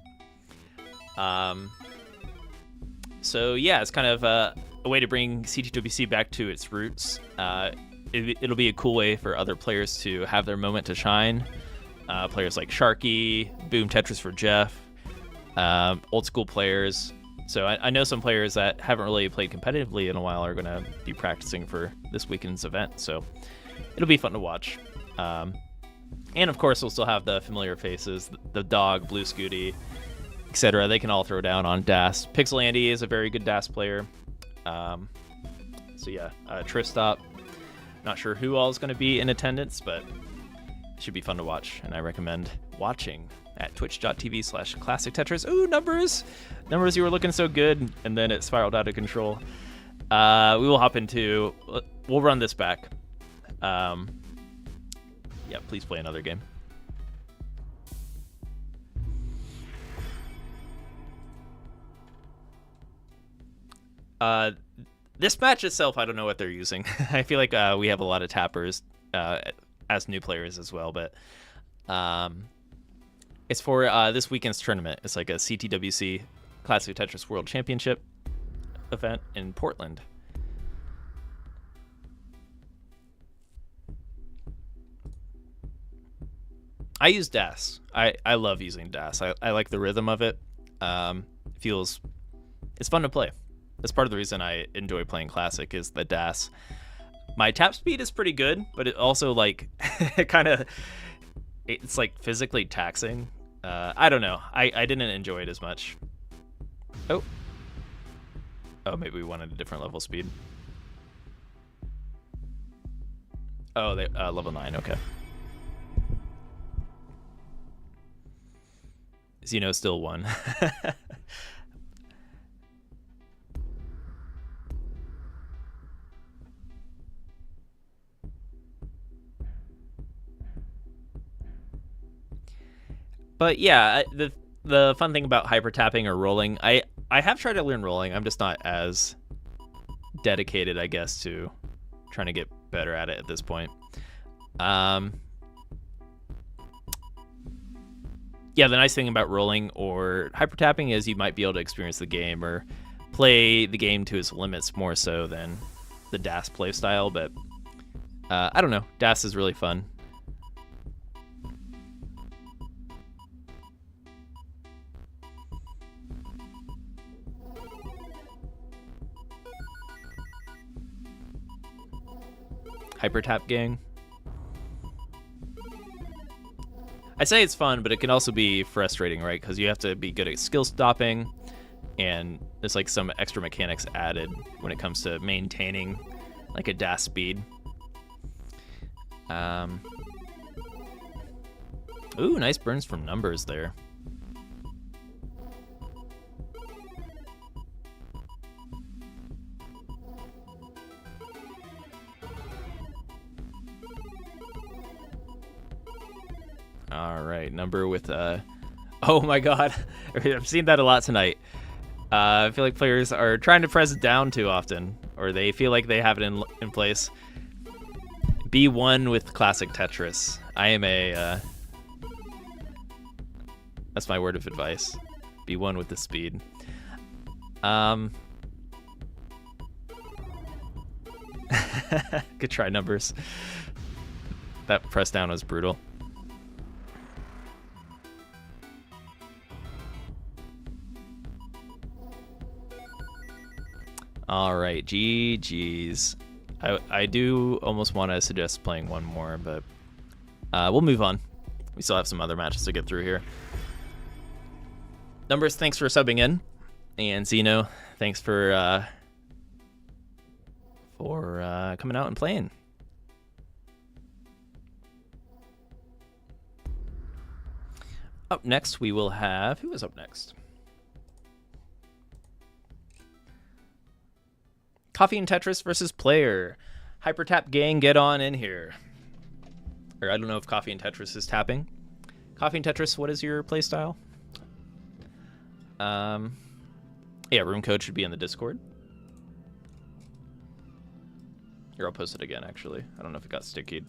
So yeah, it's kind of a way to bring CTWC back to its roots. It'll be a cool way for other players to have their moment to shine. Players like Sharky, Boom Tetris for Jeff, old school players. So I know some players that haven't really played competitively in a while are going to be practicing for this weekend's event. So it'll be fun to watch. And of course, we'll still have the familiar faces, the dog, Blue Scooty, etc. They can all throw down on DAS. Pixel Andy is a very good DAS player. So yeah, Tristop. Not sure who all is going to be in attendance, but it should be fun to watch, and I recommend watching at twitch.tv/classic Tetris. Ooh, numbers! Numbers, you were looking so good, and then it spiraled out of control. We will hop into... We'll run this back. Yeah, please play another game. This match itself, I don't know what they're using. I feel like we have a lot of tappers as new players as well, but it's for this weekend's tournament. It's like a CTWC Classic Tetris World Championship event in Portland. I use DAS. I love using DAS. I like the rhythm of it. It's fun to play. That's part of the reason I enjoy playing Classic is the DAS. My tap speed is pretty good, but it also like it's like physically taxing. I don't know. I didn't enjoy it as much. Oh, maybe we wanted a different level speed. Oh, they level 9. Okay. Xeno still won. But yeah, the fun thing about hyper tapping or rolling, I have tried to learn rolling. I'm just not as dedicated, I guess, to trying to get better at it at this point. Yeah, the nice thing about rolling or hyper tapping is you might be able to experience the game or play the game to its limits more so than the DAS playstyle. But I don't know, DAS is really fun. Hyper tap gang. I say it's fun, but it can also be frustrating, right? Because you have to be good at skill stopping, and there's like some extra mechanics added when it comes to maintaining like a DAS speed. Ooh, nice burns from numbers there. All right, number with oh my god, I've seen that a lot tonight. I feel like players are trying to press it down too often, or they feel like they have it in place. B1 with classic Tetris. I am a that's my word of advice. B1 with the speed. Good try, numbers. That press down was brutal. All right, GG's. I do almost want to suggest playing one more, but we'll move on. We still have some other matches to get through here. Numbers, thanks for subbing in, and Zeno, thanks for coming out and playing. Up next, we will have, who is up next? Coffee and Tetris versus Player. Hyper tap gang, get on in here. Or I don't know if Coffee and Tetris is tapping. Coffee and Tetris, what is your playstyle? Yeah, room code should be in the Discord. Here, I'll post it again, actually. I don't know if it got stickied.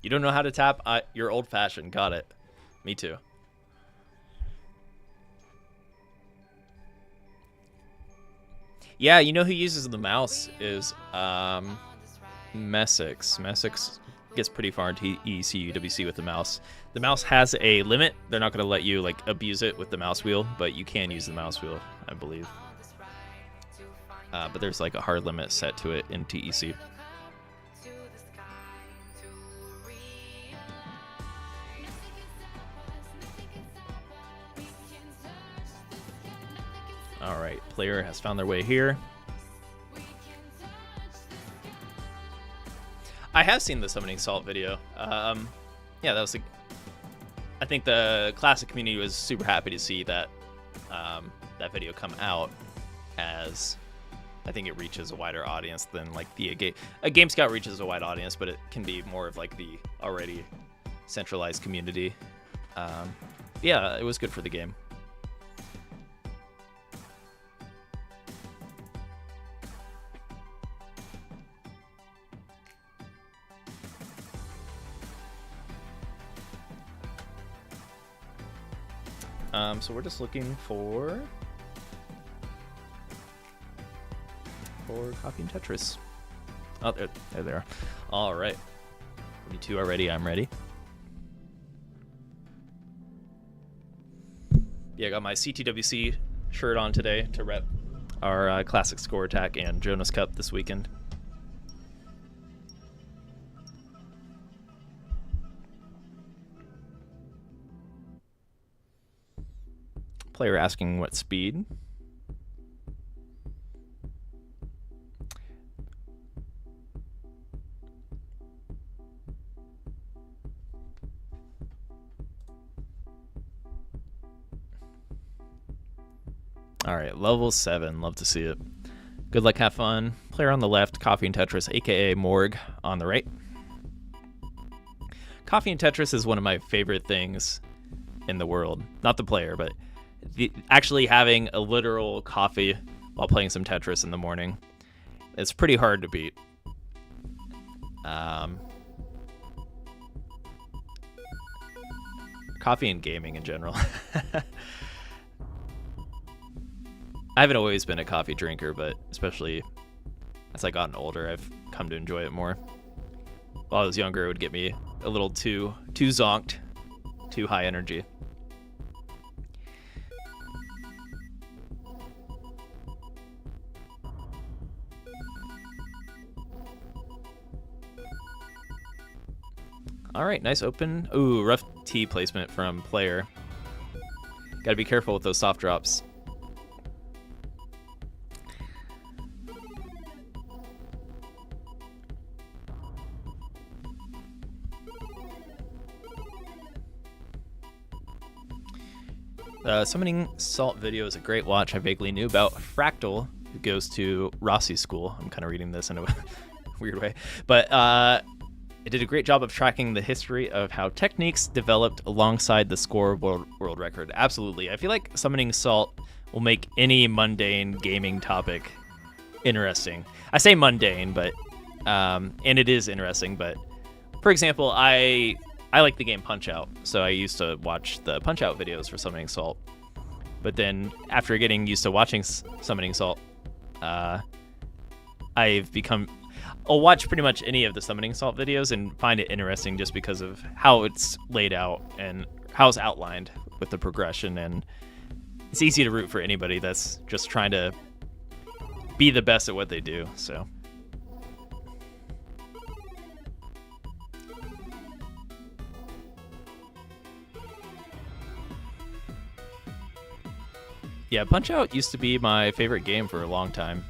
You don't know how to tap? You're old-fashioned. Got it. Me too. Yeah, you know who uses the mouse is Messix. Messix gets pretty far into ECUWC with the mouse. The mouse has a limit. They're not going to let you like abuse it with the mouse wheel, but you can use the mouse wheel, I believe. But there's like a hard limit set to it in TEC. All right, Player has found their way here. I have seen the Summoning Salt video. Yeah, that was I think the classic community was super happy to see that that video come out, as I think it reaches a wider audience than like a Game Scout reaches a wide audience, but it can be more of like the already centralized community. Yeah, it was good for the game. So we're just looking for Coffee and Tetris. Oh, there they are. All right. You two are ready. I'm ready. Yeah, I got my CTWC shirt on today to rep our Classic Score Attack and Jonas Cup this weekend. Player asking what speed. All right, level 7. Love to see it. Good luck, have fun. Player on the left, Coffee and Tetris, aka Morg, on the right. Coffee and Tetris is one of my favorite things in the world. Not the player, but actually having a literal coffee while playing some Tetris in the morning. It's pretty hard to beat. Coffee and gaming in general. I haven't always been a coffee drinker, but especially as I gotten older, I've come to enjoy it more. While I was younger, it would get me a little too zonked, too high energy. All right, nice open. Ooh, rough tee placement from player. Gotta be careful with those soft drops. Summoning Salt video is a great watch I vaguely knew about. Fractal, who goes to Rossi's school. I'm kind of reading this in a weird way. But it did a great job of tracking the history of how techniques developed alongside the score world record. Absolutely. I feel like Summoning Salt will make any mundane gaming topic interesting. I say mundane, but and it is interesting, but for example, I like the game Punch-Out, so I used to watch the Punch-Out videos for Summoning Salt. But then after getting used to watching Summoning Salt, I'll watch pretty much any of the Summoning Salt videos and find it interesting just because of how it's laid out and how it's outlined with the progression. And it's easy to root for anybody that's just trying to be the best at what they do. So yeah, Punch-Out used to be my favorite game for a long time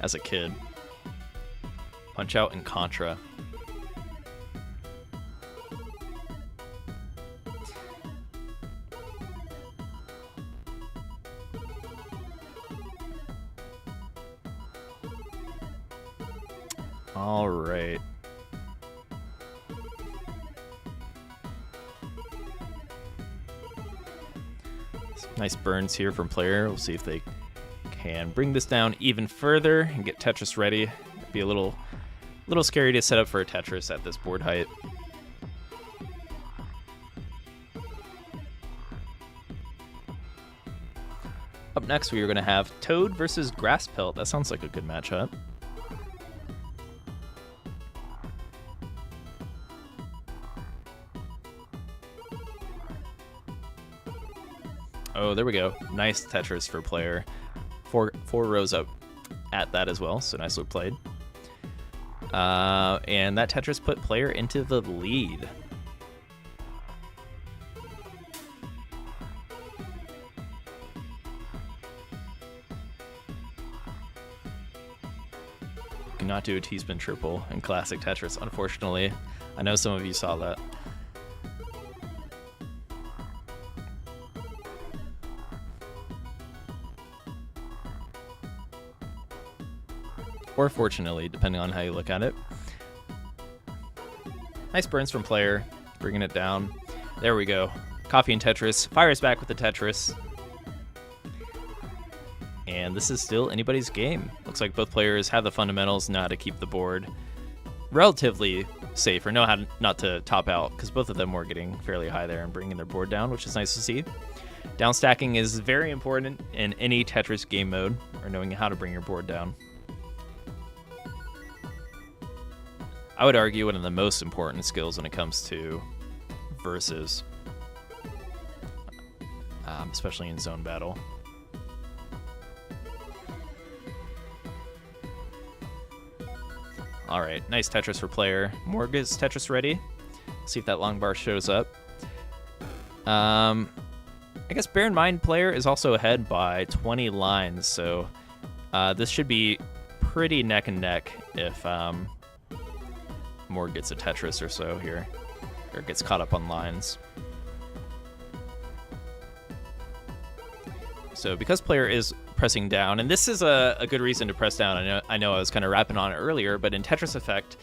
as a kid. Punch-Out and Contra. All right. Nice burns here from player. We'll see if they can bring this down even further and get Tetris ready. It'd be a little scary to set up for a Tetris at this board height. Up next, we are going to have Toad versus Grass Pelt. That sounds like a good matchup. Oh, there we go. Nice Tetris for player. Four rows up at that as well, so nicely played. And that Tetris put player into the lead. Cannot do a T-spin triple in classic Tetris, unfortunately. I know some of you saw that. Or fortunately, depending on how you look at it. Nice burns from player, bringing it down. There we go. Coffee and Tetris. Fires back with the Tetris. And this is still anybody's game. Looks like both players have the fundamentals, know how to keep the board relatively safe, or know how not to top out, because both of them were getting fairly high there and bringing their board down, which is nice to see. Down stacking is very important in any Tetris game mode, or knowing how to bring your board down. I would argue one of the most important skills when it comes to versus, especially in zone battle. All right, nice Tetris for player. Morg is Tetris ready. See if that long bar shows up. I guess bear in mind player is also ahead by 20 lines, so this should be pretty neck and neck if Morg gets a Tetris or so here, or gets caught up on lines. So because player is pressing down, and this is a good reason to press down. I know I was kind of rapping on it earlier, but in Tetris Effect,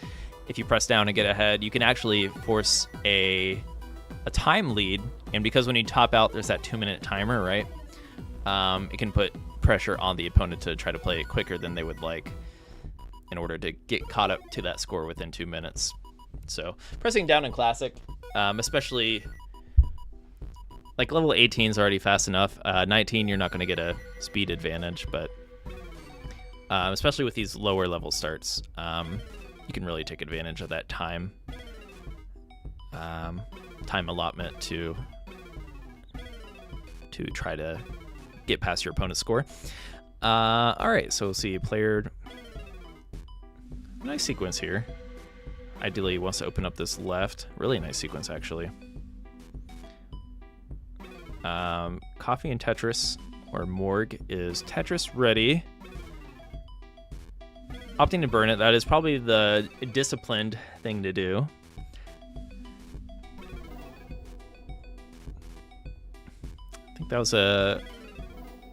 if you press down and get ahead, you can actually force a time lead, and because when you top out, there's that 2-minute timer, right? It can put pressure on the opponent to try to play it quicker than they would like in order to get caught up to that score within 2 minutes. So pressing down in Classic, especially like level 18 is already fast enough. 19, you're not going to get a speed advantage, but especially with these lower level starts, you can really take advantage of that time allotment to try to get past your opponent's score. All right, so we'll see player. Nice sequence here. Ideally, he wants to open up this left. Really nice sequence, actually. Coffee and Tetris, or Morg, is Tetris ready. Opting to burn it, that is probably the disciplined thing to do. I think that was a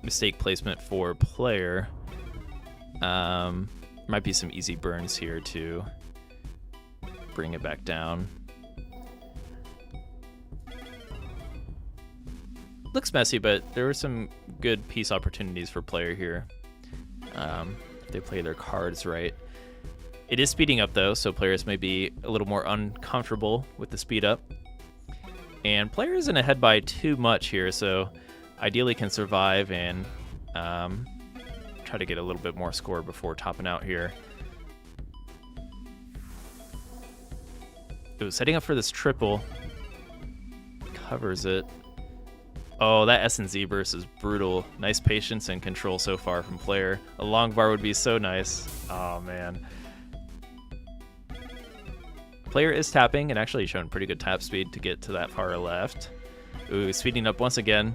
mistake placement for player. Might be some easy burns here to bring it back down. Looks messy, but there were some good piece opportunities for player here. If they play their cards right. It is speeding up though, so players may be a little more uncomfortable with the speed up. And player isn't ahead by too much here, so ideally can survive and try to get a little bit more score before topping out here. Ooh, setting up for this triple. Covers it. Oh, that S and Z burst is brutal. Nice patience and control so far from player. A long bar would be so nice. Oh, man. Player is tapping and actually showing pretty good tap speed to get to that far left. Ooh, speeding up once again.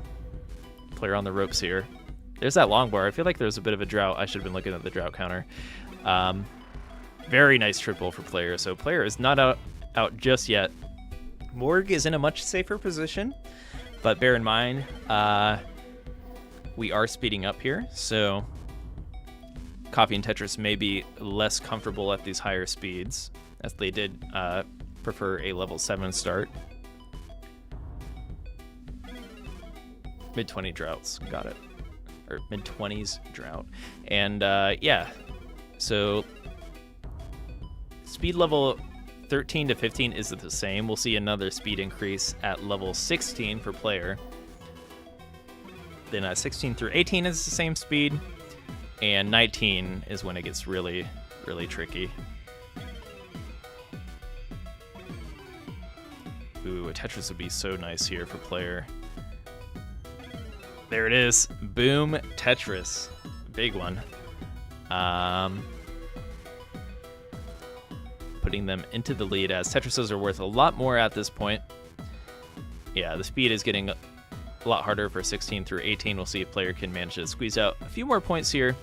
Player on the ropes here. There's that long bar. I feel like there's a bit of a drought. I should have been looking at the drought counter. Very nice triple for player. So player is not out just yet. Morg is in a much safer position, but bear in mind, we are speeding up here. So Coffee and Tetris may be less comfortable at these higher speeds, as they did prefer a level 7 start. Mid-20 droughts, got it. Or mid-20s drought. And yeah, so speed level 13 to 15 is the same. We'll see another speed increase at level 16 for player. Then 16 through 18 is the same speed. And 19 is when it gets really, really tricky. Ooh, a Tetris would be so nice here for player. There it is. Boom, Tetris. Big one. Putting them into the lead, as Tetrises are worth a lot more at this point. Yeah, the speed is getting a lot harder for 16 through 18. We'll see if player can manage to squeeze out a few more points here.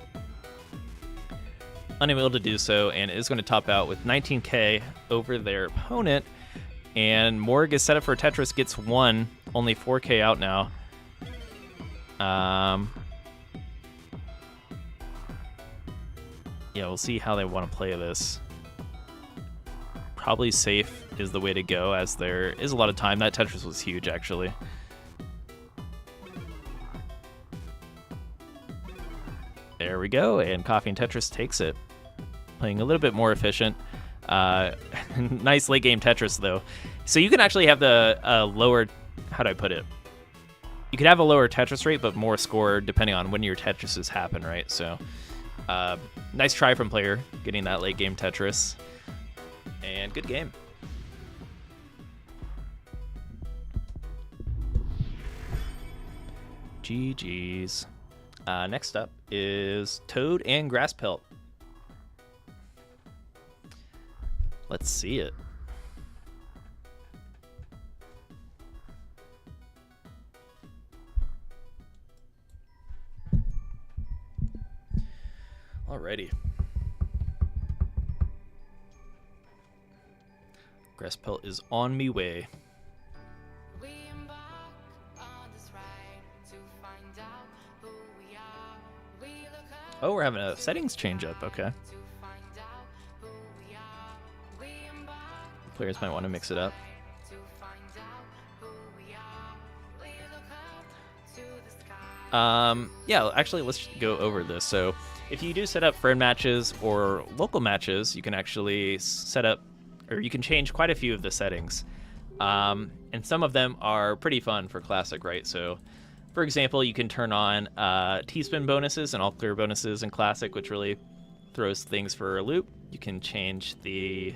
Unable to do so, and is going to top out with 19k over their opponent. And Morg is set up for Tetris, gets 1, only 4k out now. Yeah, we'll see how they want to play this. Probably safe is the way to go, as there is a lot of time. That Tetris was huge, actually. There we go, and Coffee and Tetris takes it. Playing a little bit more efficient. Nice late game Tetris, though. So you can actually have the lower... How do I put it? You could have a lower Tetris rate, but more score depending on when your Tetrises happen, right? So, nice try from player, getting that late game Tetris. And good game. GG's. Next up is Toad and Grass Pelt. Let's see it. Alrighty. Grass Pelt is on me way. We embark on this ride to find out who we are. Oh, we're having a settings change up. Okay. Players might want to mix it up. Yeah, actually, let's go over this. So if you do set up friend matches or local matches, you can actually set up, or you can change quite a few of the settings. And some of them are pretty fun for Classic, right? So, for example, you can turn on T-spin bonuses and all clear bonuses in Classic, which really throws things for a loop. You can change the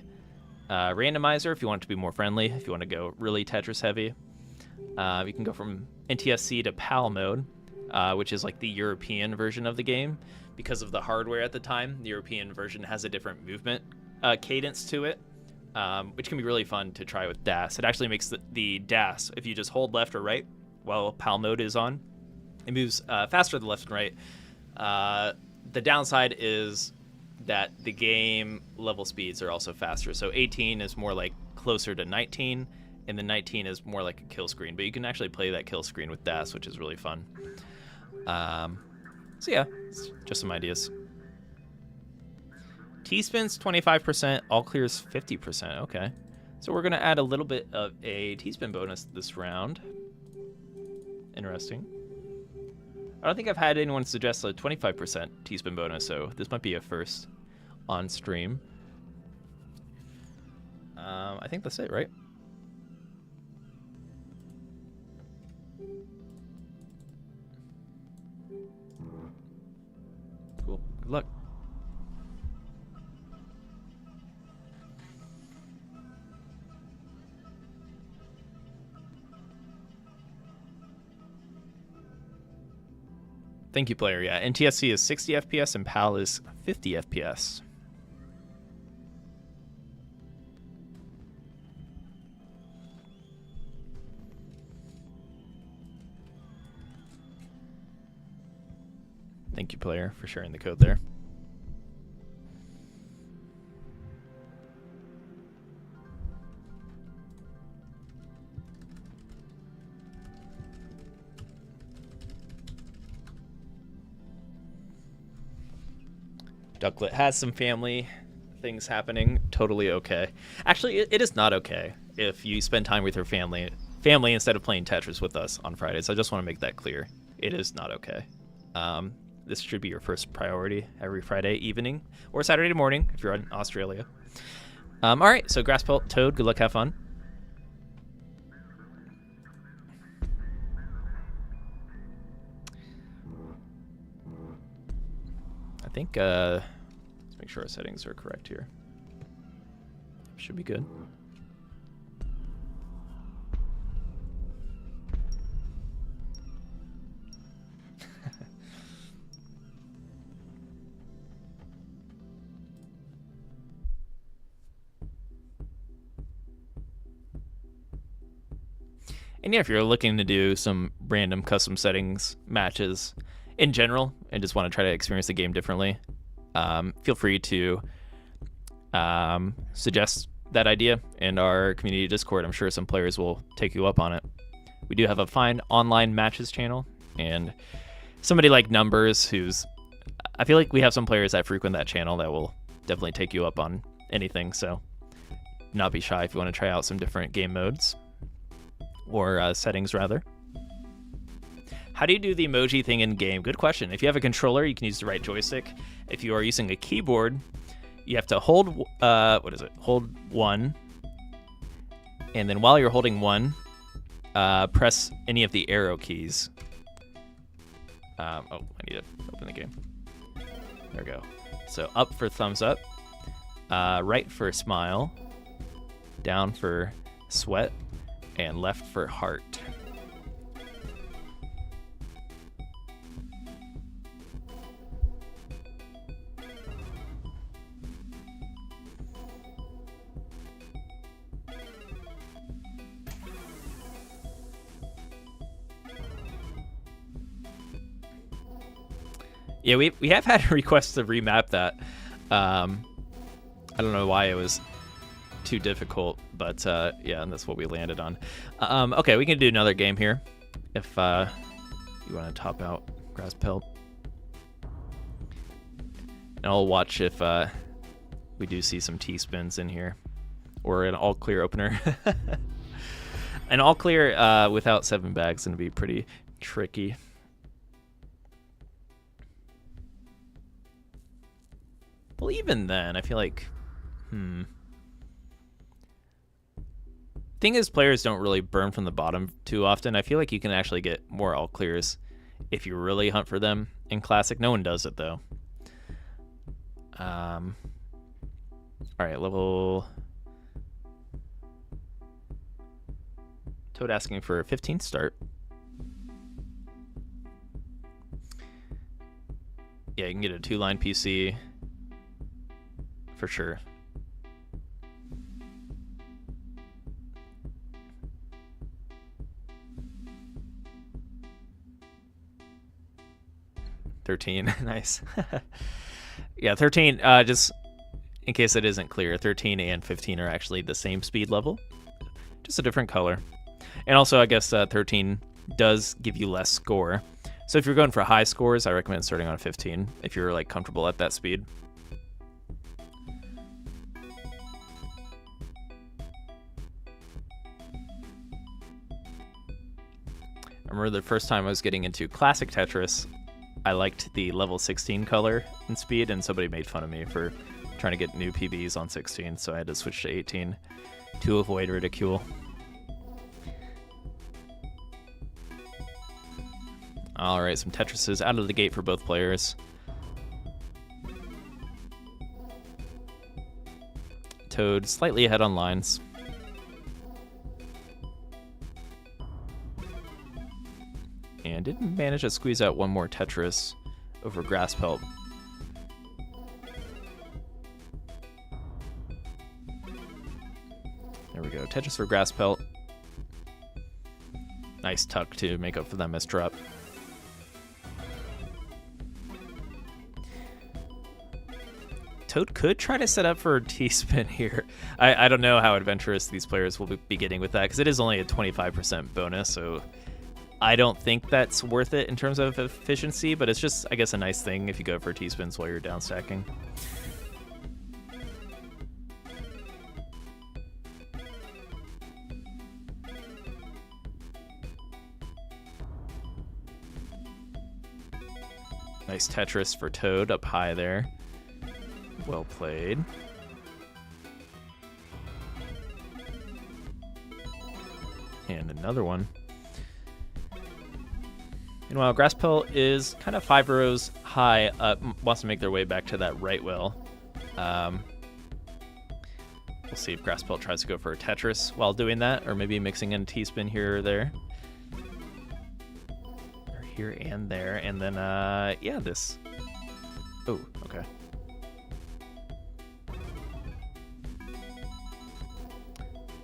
randomizer if you want it to be more friendly, if you want to go really Tetris heavy. You can go from NTSC to PAL mode, which is like the European version of the game. Because of the hardware at the time, the European version has a different movement cadence to it, which can be really fun to try with DAS. It actually makes the DAS, if you just hold left or right while PAL mode is on, it moves faster than left and right. The downside is that the game level speeds are also faster. So 18 is more like closer to 19, and the 19 is more like a kill screen. But you can actually play that kill screen with DAS, which is really fun. So yeah, it's just some ideas. T-spin's 25%, all clears 50%. Okay. So we're going to add a little bit of a T-spin bonus this round. Interesting. I don't think I've had anyone suggest a 25% T-spin bonus, so this might be a first on stream. I think that's it, right? Cool. Good luck. Thank you, player. Yeah, NTSC is 60 FPS and PAL is 50 FPS. Thank you, player, for sharing the code there. Ducklet has some family things happening. Totally okay. Actually, it is not okay if you spend time with your family instead of playing Tetris with us on Fridays. I just want to make that clear. It is not okay. This should be your first priority every Friday evening or Saturday morning if you're in Australia. All right, so Grass Pelt Toad, good luck, have fun. I think, let's make sure our settings are correct here. Should be good. And yeah, if you're looking to do some random custom settings matches in general and just want to try to experience the game differently, feel free to suggest that idea in our community Discord. I'm sure some players will take you up on it. We do have a fine online matches channel, and somebody like Numbers, I feel like we have some players that frequent that channel that will definitely take you up on anything, so do not be shy if you want to try out some different game modes. Or settings, rather. How do you do the emoji thing in game? Good question. If you have a controller, you can use the right joystick. If you are using a keyboard, you have to hold, Hold 1. And then while you're holding 1, press any of the arrow keys. I need to open the game. There we go. So up for thumbs up, right for smile, down for sweat, and left for heart. Yeah, we have had requests to remap that. I don't know why it was too difficult, but yeah, and that's what we landed on. Okay, we can do another game here if you want to top out Grass Pelt. I'll watch if we do see some T-spins in here. Or an all-clear opener. An all-clear without 7 bags is going to be pretty tricky. Well, even then, I feel like... Thing is, players don't really burn from the bottom too often. I feel like you can actually get more all-clears if you really hunt for them in Classic. No one does it, though. All right, level... Toad asking for a 15th start. Yeah, you can get a 2-line PC for sure. $13, nice. Yeah, 13, just in case it isn't clear, 13 and 15 are actually the same speed level, just a different color. And also, I guess 13 does give you less score. So if you're going for high scores, I recommend starting on 15 if you're like comfortable at that speed. I remember the first time I was getting into Classic Tetris, I liked the level 16 color and speed, and somebody made fun of me for trying to get new PBs on 16, so I had to switch to 18 to avoid ridicule. All right, some Tetrises out of the gate for both players. Toad slightly ahead on lines. And didn't manage to squeeze out one more Tetris over Grass Pelt. There we go, Tetris for Grass Pelt. Nice tuck to make up for that missed drop. Toad could try to set up for T-spin here. I don't know how adventurous these players will be getting with that, because it is only a 25% bonus, so I don't think that's worth it in terms of efficiency, but it's just, I guess, a nice thing if you go for T-spins while you're down stacking. Nice Tetris for Toad up high there. Well played. And another one. Meanwhile, Grass Pelt is kind of 5 rows high up, wants to make their way back to that right well. We'll see if Grass Pelt tries to go for a Tetris while doing that, or maybe mixing in a T-spin here or there. Or here and there, and then, yeah, this. Oh, okay.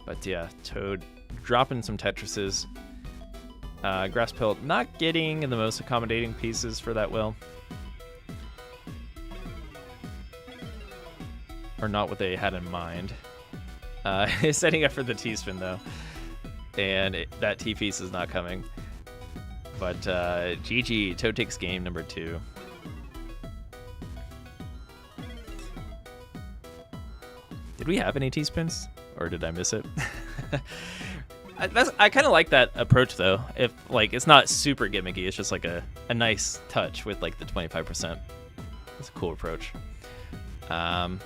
But yeah, Toad dropping some Tetrises. Grass Pelt not getting the most accommodating pieces for that well. Or not what they had in mind. Setting up for the T-spin though. And that T-piece is not coming. But GG, Toad takes game number 2. Did we have any T-spins? Or did I miss it? I kind of like that approach though. If like it's not super gimmicky, it's just like a nice touch with like the 25%. It's a cool approach. All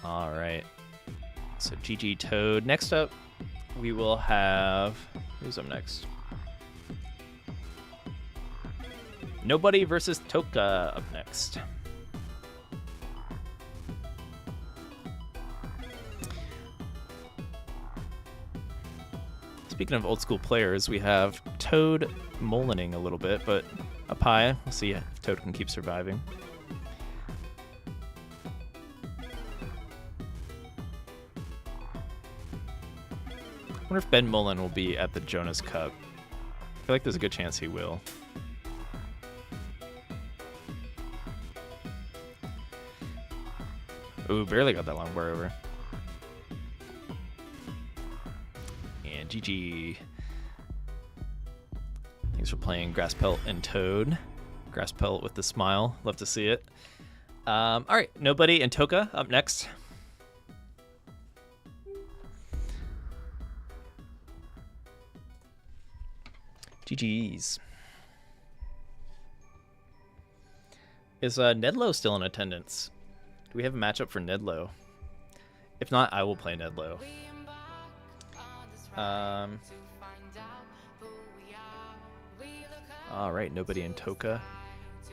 right. So GG Toad. Next up, we will have who's up next? Nobody versus Toka up next. Speaking of old school players, we have Toad molining a little bit, but up high, we'll see if Toad can keep surviving. I wonder if Ben Mullen will be at the Jonas Cup. I feel like there's a good chance he will. Ooh, barely got that long bar over. GG. Thanks for playing Grass Pelt and Toad. Grass Pelt with the smile. Love to see it. All right, Nobody and Toka up next. GG's. Is Nedlow still in attendance? Do we have a matchup for Nedlow? If not, I will play Nedlow. All right, Nobody in Toka.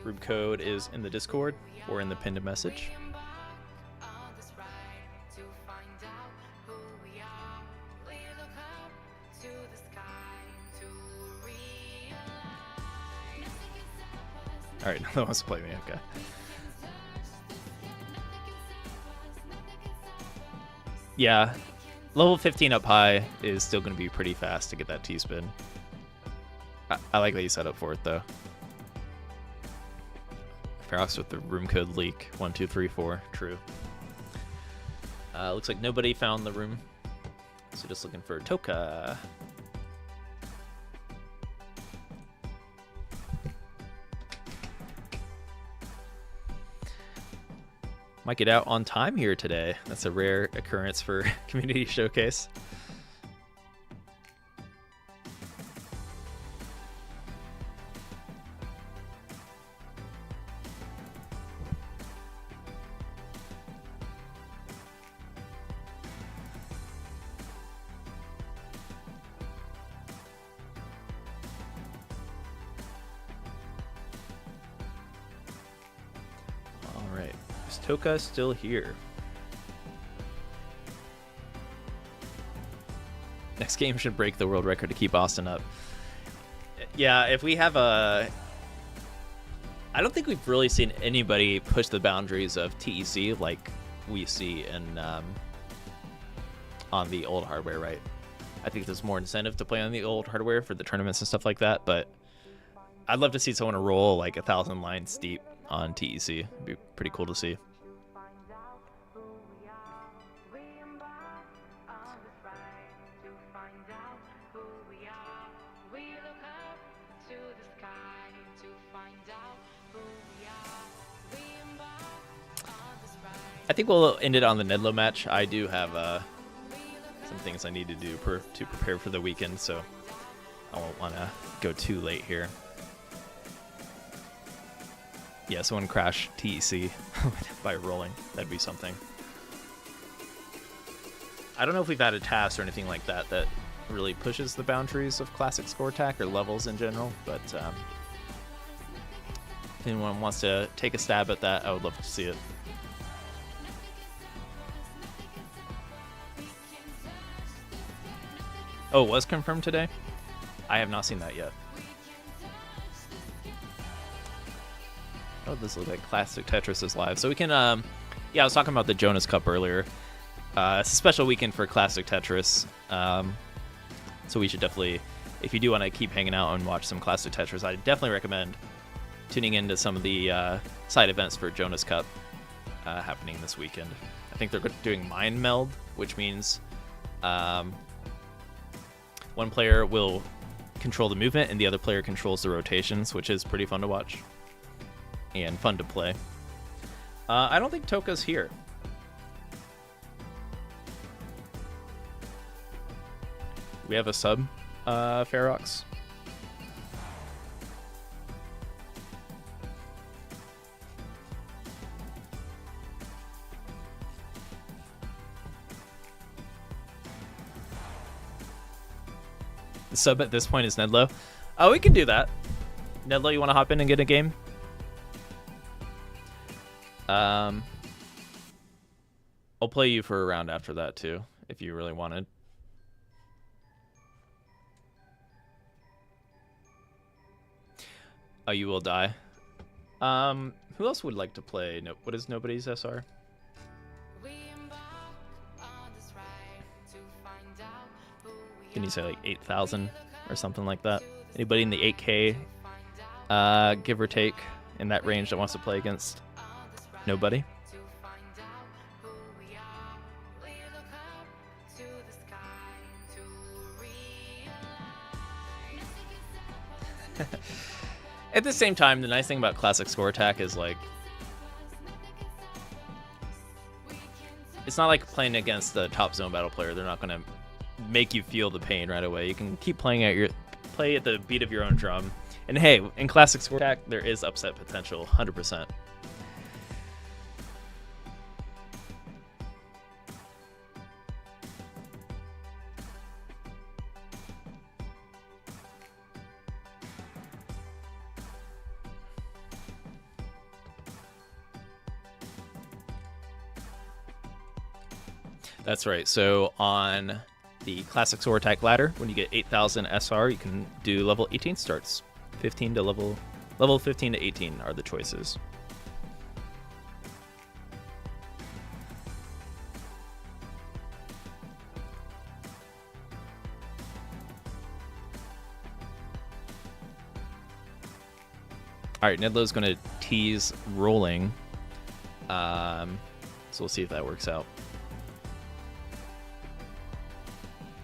Room code is in the Discord or in the pinned message. All right, no one wants to play me. Okay. Yeah, level 15 up high is still going to be pretty fast to get that T-spin. I like that you set up for it, though. Ferox with the room code leak. 1, 2, 3, 4. True. Looks like nobody found the room. So just looking for Toka. Might get out on time here today. That's a rare occurrence for Community Showcase. Toka still here. Next game should break the world record to keep Austin up. Yeah, if we have a... I don't think we've really seen anybody push the boundaries of TEC like we see in on the old hardware, right? I think there's more incentive to play on the old hardware for the tournaments and stuff like that, but I'd love to see someone roll like 1,000 lines deep on TEC. It'd be pretty cool to see. I think we'll end it on the Nedlow match. I do have some things I need to do to prepare for the weekend, so I won't want to go too late here. Yeah, someone crash TEC by rolling. That'd be something. I don't know if we've had a task or anything like that that really pushes the boundaries of classic score attack or levels in general, but if anyone wants to take a stab at that, I would love to see it. Oh, it was confirmed today? I have not seen that yet. Oh, this looks like Classic Tetris is live. So we can, yeah, I was talking about the Jonas Cup earlier. It's a special weekend for Classic Tetris. So we should definitely, if you do want to keep hanging out and watch some Classic Tetris, I definitely recommend tuning into some of the side events for Jonas Cup happening this weekend. I think they're doing Mind Meld, which means one player will control the movement and the other player controls the rotations, which is pretty fun to watch and fun to play. I don't think Toka's here. We have a sub, Ferox. The sub at this point is Nedlow. Oh, we can do that. Nedlow, you want to hop in and get a game? I'll play you for a round after that too, if you really wanted. Oh, you will die. Who else would like to play? No, what is nobody's SR? Can you say like 8,000 or something like that? Anybody in the 8K, give or take, in that range that wants to play against nobody? At the same time, the nice thing about classic score attack is like it's not like playing against the top zone battle player. They're not gonna make you feel the pain right away. You can keep playing play at the beat of your own drum. And hey, in classic score attack, there is upset potential, 100%. That's right. So on the classic sword attack ladder, when you get 8,000 SR, you can do level 18 starts. 15 to level 15 to 18 are the choices. All right, Nedlo's going to tease rolling. So we'll see if that works out.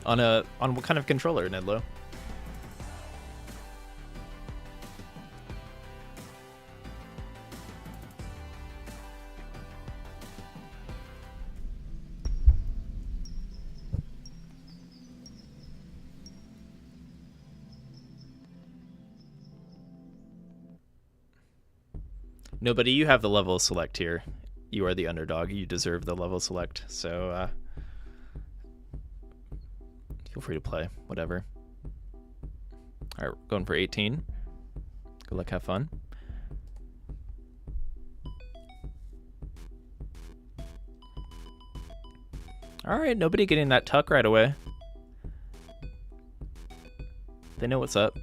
On what kind of controller, Nedlo? Nobody, you have the level select here. You are the underdog. You deserve the level select. So feel free to play, whatever. All right, going for 18. Good luck, have fun. All right, nobody getting that tuck right away. They know what's up.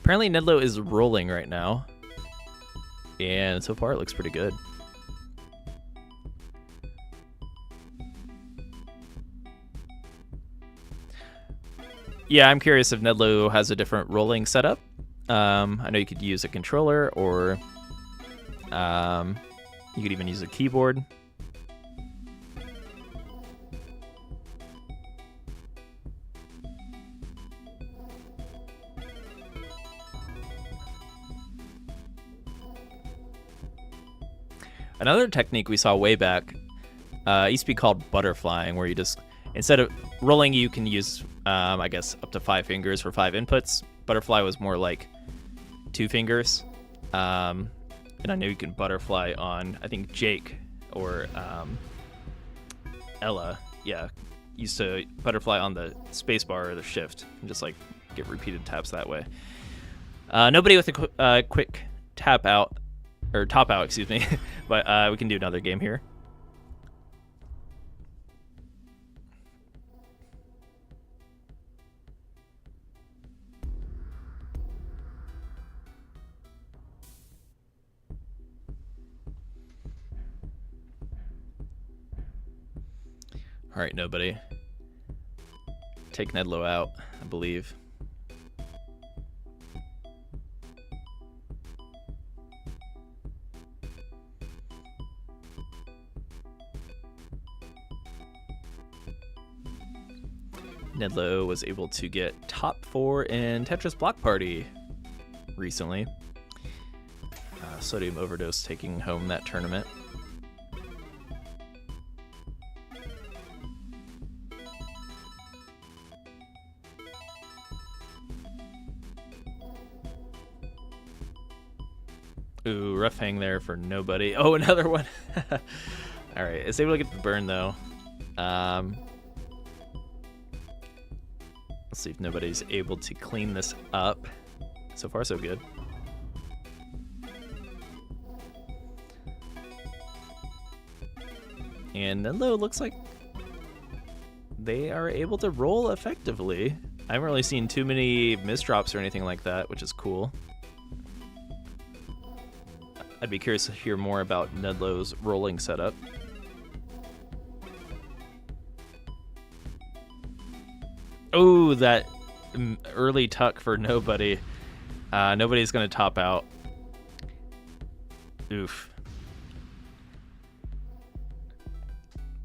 Apparently Nedlo is rolling right now. And so far it looks pretty good. Yeah, I'm curious if Nedlo has a different rolling setup. I know you could use a controller, or you could even use a keyboard. Another technique we saw way back used to be called butterflying, where you just, instead of rolling, you can use, I guess, up to 5 fingers for 5 inputs. Butterfly was more like 2 fingers. And I know you can butterfly on, I think, Jake or Ella. Yeah, used to butterfly on the spacebar or the shift and just like get repeated taps that way. Nobody with a quick tap out, or top out, excuse me. But we can do another game here. All right, nobody. Take Nedlo out, I believe. Nedlo was able to get top 4 in Tetris Block Party recently. Sodium Overdose taking home that tournament. Ooh, rough hang there for nobody. Oh, another one. All right, it's able to get the burn though. Let's see if nobody's able to clean this up. So far, so good. And Nedlo looks like they are able to roll effectively. I haven't really seen too many misdrops or anything like that, which is cool. I'd be curious to hear more about Nedlo's rolling setup. Oh, that early tuck for nobody. Nobody's going to top out. Oof.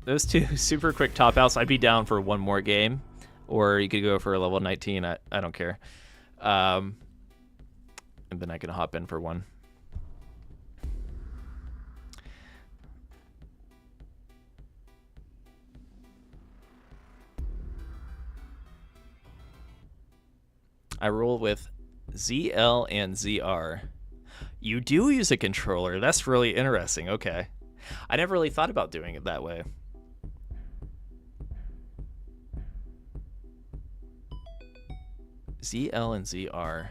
Those two super quick top outs, I'd be down for one more game. Or you could go for a level 19. I don't care. And then I can hop in for one. I roll with ZL and ZR. You do use a controller. That's really interesting. Okay. I never really thought about doing it that way. ZL and ZR.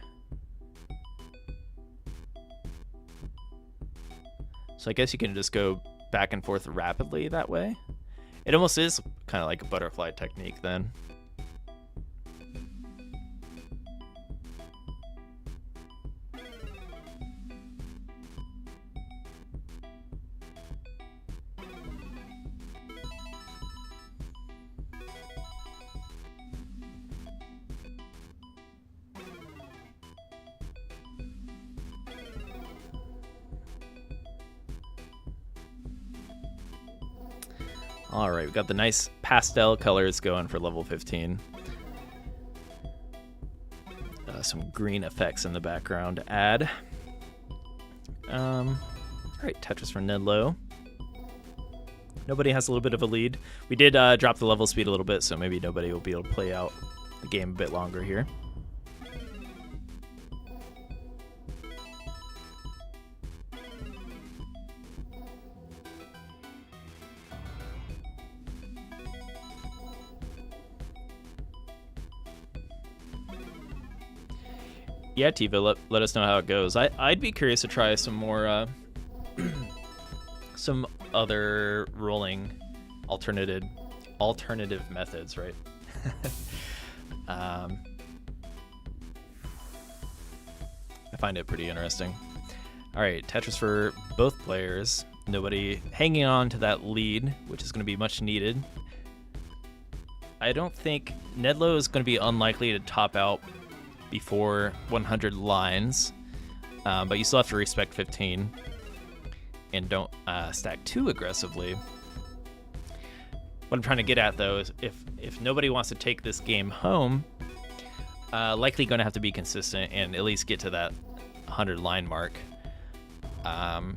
So I guess you can just go back and forth rapidly that way. It almost is kind of like a butterfly technique then. All right, we got the nice pastel colors going for level 15. Some green effects in the background to add. All right, Tetris for Nedlow. Nobody has a little bit of a lead. We did drop the level speed a little bit, so maybe nobody will be able to play out the game a bit longer here. Yeah, Tiva, let us know how it goes. I'd be curious to try some more, some other rolling alternative methods, right? I find it pretty interesting. All right, Tetris for both players. Nobody hanging on to that lead, which is going to be much needed. I don't think Nedlow is going to be unlikely to top out before 100 lines, but you still have to respect 15 and don't stack too aggressively. What I'm trying to get at though is if nobody wants to take this game home, likely going to have to be consistent and at least get to that 100 line mark, and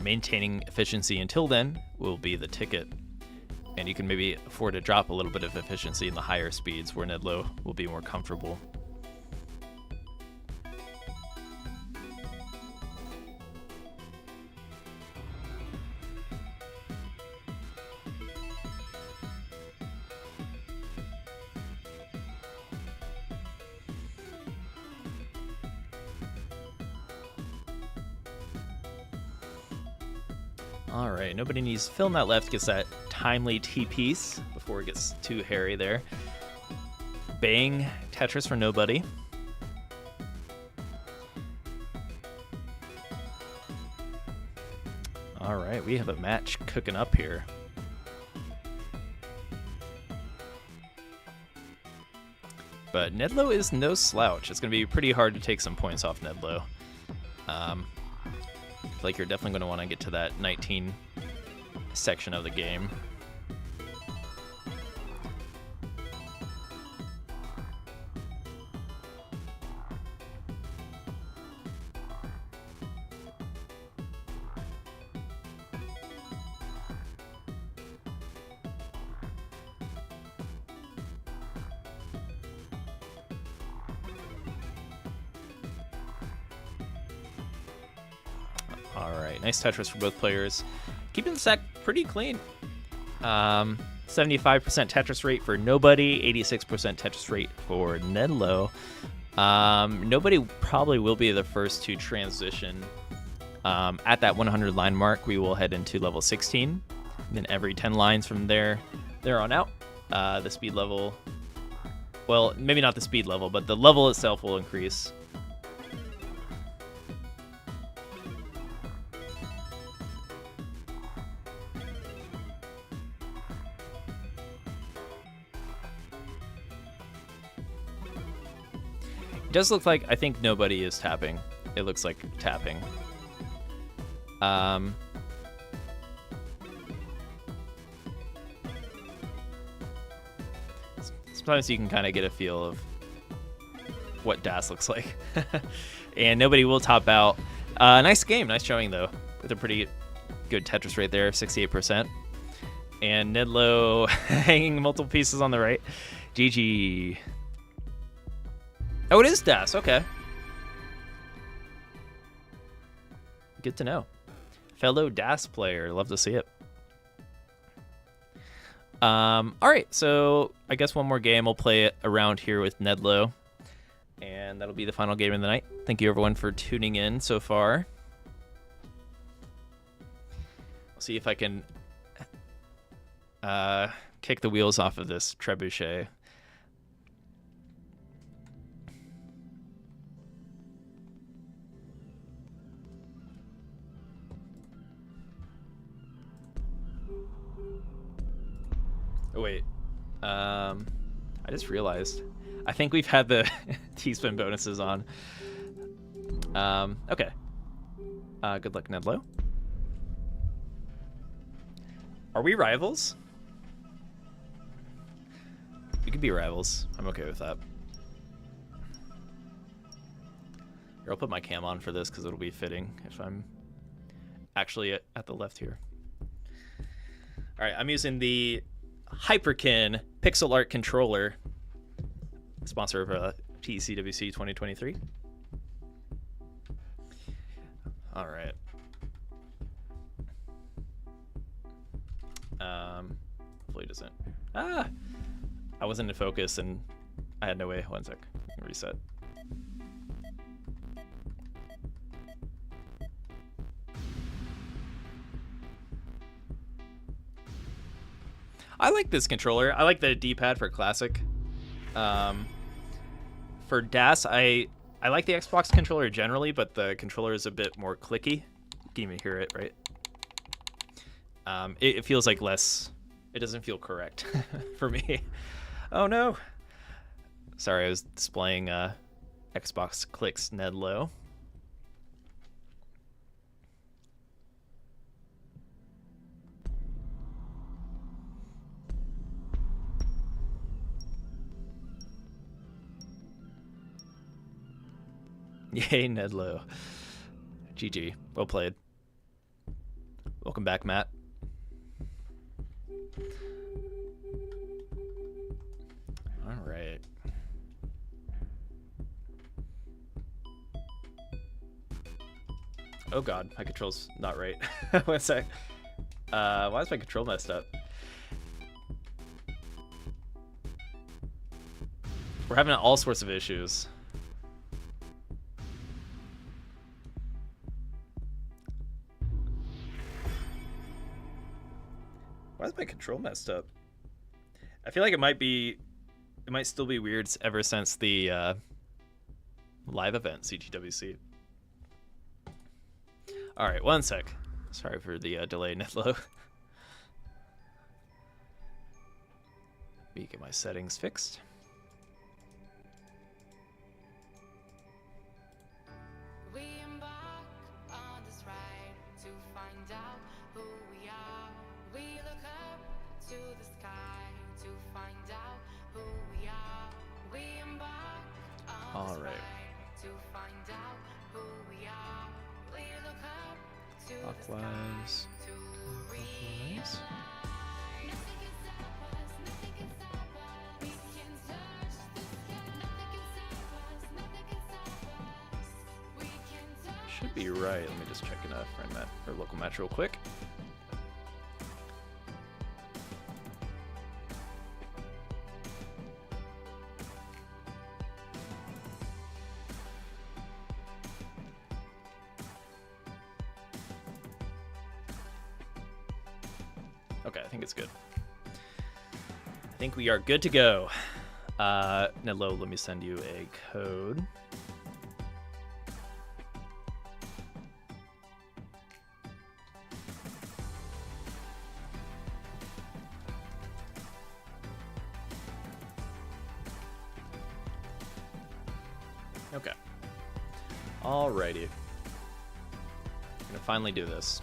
maintaining efficiency until then will be the ticket. And you can maybe afford to drop a little bit of efficiency in the higher speeds where Nedlow will be more comfortable. All right, nobody needs filling that left, gets that timely T-piece before it gets too hairy there. Bang, Tetris for nobody. All right, we have a match cooking up here. But Nedlow is no slouch. It's going to be pretty hard to take some points off Nedlow. Like you're definitely going to want to get to that 19 section of the game. All right, nice Tetris for both players. Keeping the stack pretty clean. 75% Tetris rate for nobody, 86% Tetris rate for Nedlow. Nobody probably will be the first to transition. At that 100 line mark, we will head into level 16. And then every 10 lines from there on out, the speed level, well, maybe not the speed level, but the level itself will increase. It does look like, I think nobody is tapping. It looks like tapping. Sometimes you can kind of get a feel of what DAS looks like. And nobody will top out. Nice game, nice showing though, with a pretty good Tetris rate there, 68%. And Nedlow hanging multiple pieces on the right. GG. Oh, it is DAS. Okay. Good to know. Fellow DAS player. Love to see it. All right, so I guess one more game. We'll play it around here with Nedlow, and that'll be the final game of the night. Thank you, everyone, for tuning in so far. I'll see if I can kick the wheels off of this trebuchet. Oh, wait. I just realized. I think we've had the T-spin bonuses on. Okay. Good luck, Nedlow. Are we rivals? We could be rivals. I'm okay with that. Here, I'll put my cam on for this because it'll be fitting if I'm actually at the left here. All right, I'm using the Hyperkin pixel art controller, sponsor of TECWC 2023. All right. Hopefully it doesn't. I wasn't in focus and I had no way. One sec. Reset. I like this controller. I like the D-pad for classic. For DAS, I like the Xbox controller generally, but the controller is a bit more clicky. You can even hear it, right? It feels like less. It doesn't feel correct for me. Oh no. Sorry, I was displaying Xbox clicks Nedlow. Yay, Nedlow. GG. Well played. Welcome back, Matt. All right. Oh god, my control's not right. One sec. Why is my control messed up? We're having all sorts of issues. Why is my control messed up? I feel like it might still be weird ever since the live event, CTWC. All right, one sec. Sorry for the delay, Nedlow. Let me get my settings fixed. We embark on this ride to find out who we are. We look up to the sky to find out who we are. We embark on this ride to find out who we are. We look up to the Clockwise. sky to realize. Nothing can stop us, nothing can stop us. We can touch the sky. Nothing can stop us, nothing can stop us. We can touch. Should be right. Let me just check a friend match or local match real quick. Okay, I think it's good. I think we are good to go. Nedlow, let me send you a code. Okay. Alrighty. I'm gonna finally do this.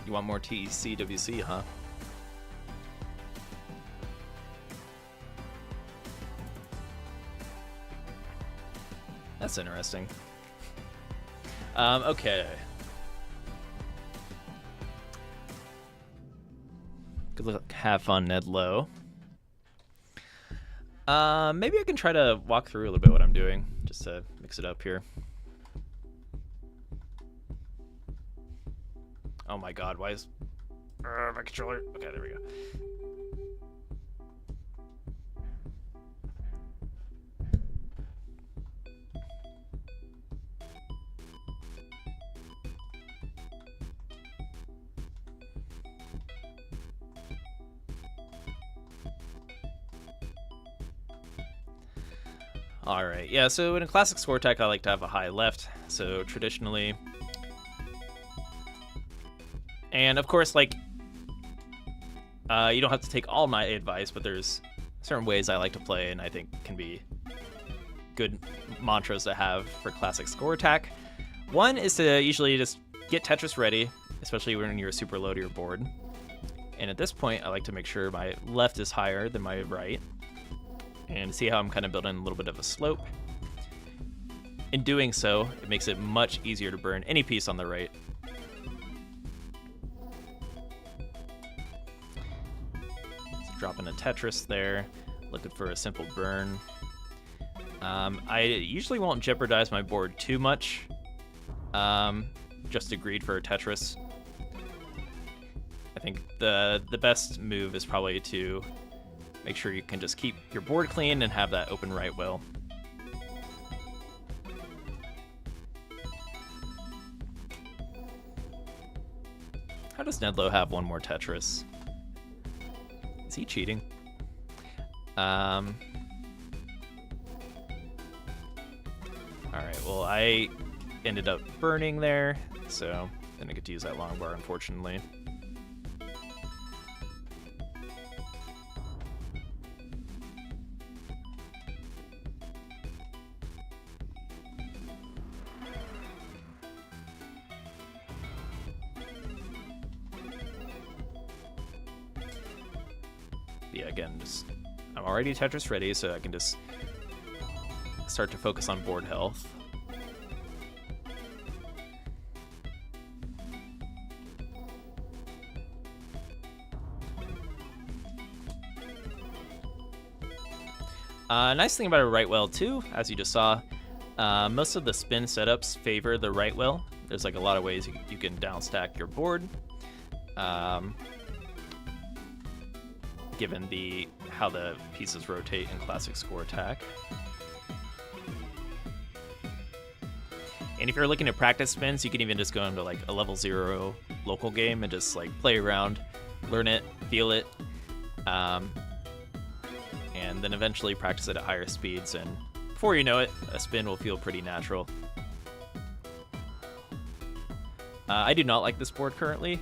You want more TECWC, huh? That's interesting. Have fun, Ned Low. Maybe I can try to walk through a little bit what I'm doing, just to mix it up here. Oh my god, why is my controller? Okay, there we go. All right, yeah, so in a classic score attack, I like to have a high left, so traditionally. And of course, like, you don't have to take all my advice, but there's certain ways I like to play and I think can be good mantras to have for classic score attack. One is to usually just get Tetris ready, especially when you're super low to your board. And at this point, I like to make sure my left is higher than my right. And see how I'm kind of building a little bit of a slope. In doing so, it makes it much easier to burn any piece on the right. So dropping a Tetris there, looking for a simple burn. I usually won't jeopardize my board too much. Just agreed for a Tetris. I think the best move is probably to make sure you can just keep your board clean and have that open right will. How does Nedlow have one more Tetris? Is he cheating? Alright, well, I ended up burning there, so didn't get to use that long bar, unfortunately. Yeah, again, just I'm already Tetris ready, so I can just start to focus on board health. Nice thing about a right whale too, as you just saw, most of the spin setups favor the right whale. There's like a lot of ways you can downstack your board. Given how the pieces rotate in classic score attack. And if you're looking to practice spins, you can even just go into like a level 0 local game and just like play around, learn it, feel it, and then eventually practice it at higher speeds, and before you know it, a spin will feel pretty natural. I do not like this board currently,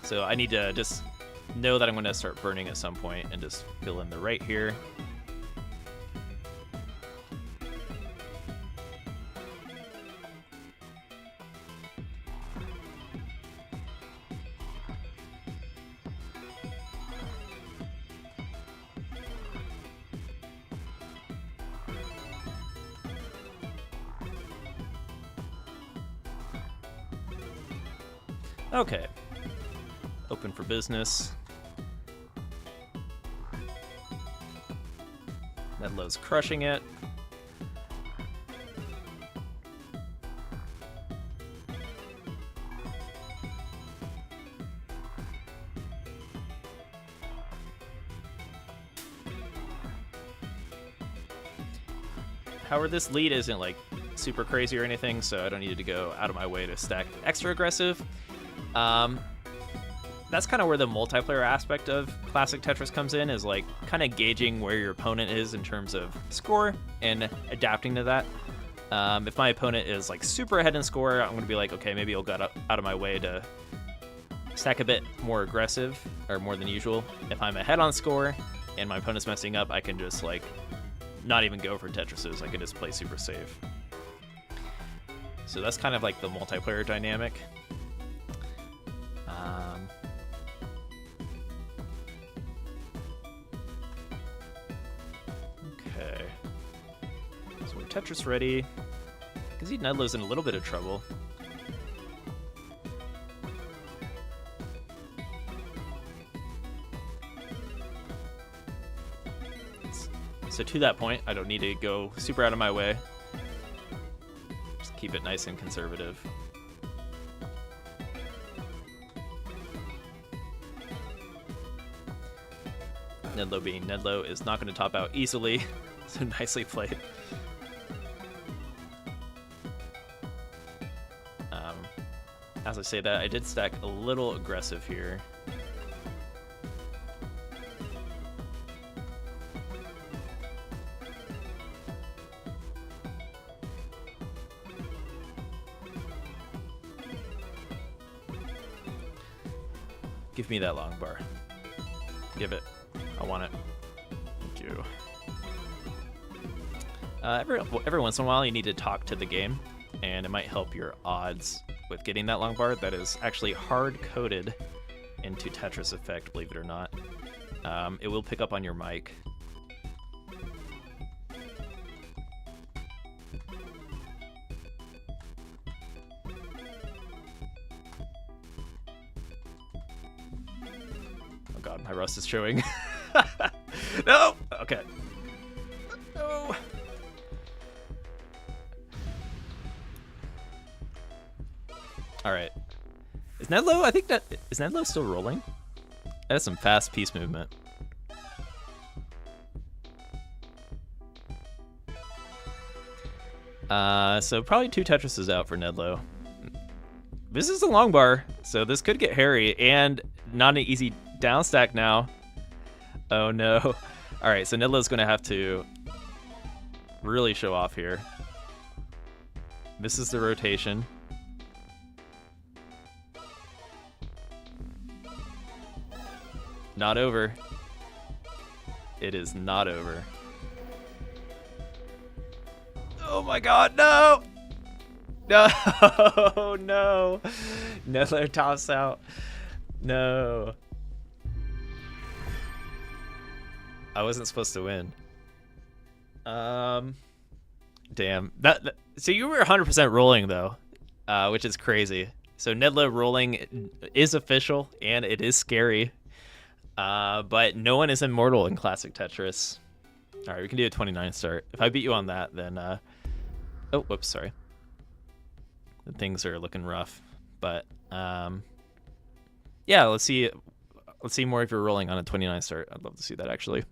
so I need to just know that I'm going to start burning at some point and just fill in the right here. Okay. Open for business. Nedlow's crushing it. However, this lead isn't like super crazy or anything, so I don't need to go out of my way to stack extra aggressive. That's kind of where the multiplayer aspect of classic Tetris comes in, is like kind of gauging where your opponent is in terms of score and adapting to that. If my opponent is like super ahead in score, I'm going to be like, okay, maybe I'll get out of my way to stack a bit more aggressive or more than usual. If I'm ahead on score and my opponent's messing up, I can just like not even go for Tetrises. I can just play super safe. So that's kind of like the multiplayer dynamic. Okay. So we're Tetris ready. Because Nedlow's in a little bit of trouble. So to that point, I don't need to go super out of my way. Just keep it nice and conservative. Nedlow being Nedlow is not going to top out easily, so nicely played. As I say that, I did stack a little aggressive here. Give me that long bar. Give it. I want it. Thank you. Every once in a while, you need to talk to the game, and it might help your odds with getting that long bar. That is actually hard-coded into Tetris Effect, believe it or not. It will pick up on your mic. Oh god, my rust is showing. No! Okay. No! Alright. Is Nedlow, I think that, is Nedlow still rolling? That is some fast piece movement. So probably 2 Tetrises out for Nedlow. This is a long bar, so this could get hairy, and not an easy down stack now. Oh no. Alright, so Nedlow's gonna have to really show off here. This is the rotation. Not over. It is not over. Oh my god, no! No, no. Nedlow toss out. No. I wasn't supposed to win. Damn. So you were 100% rolling though, which is crazy. So Nedlow rolling is official and it is scary. But no one is immortal in classic Tetris. All right, we can do a 29 start. If I beat you on that, then oh, whoops, sorry. Things are looking rough, but yeah, let's see more if you're rolling on a 29 start. I'd love to see that actually.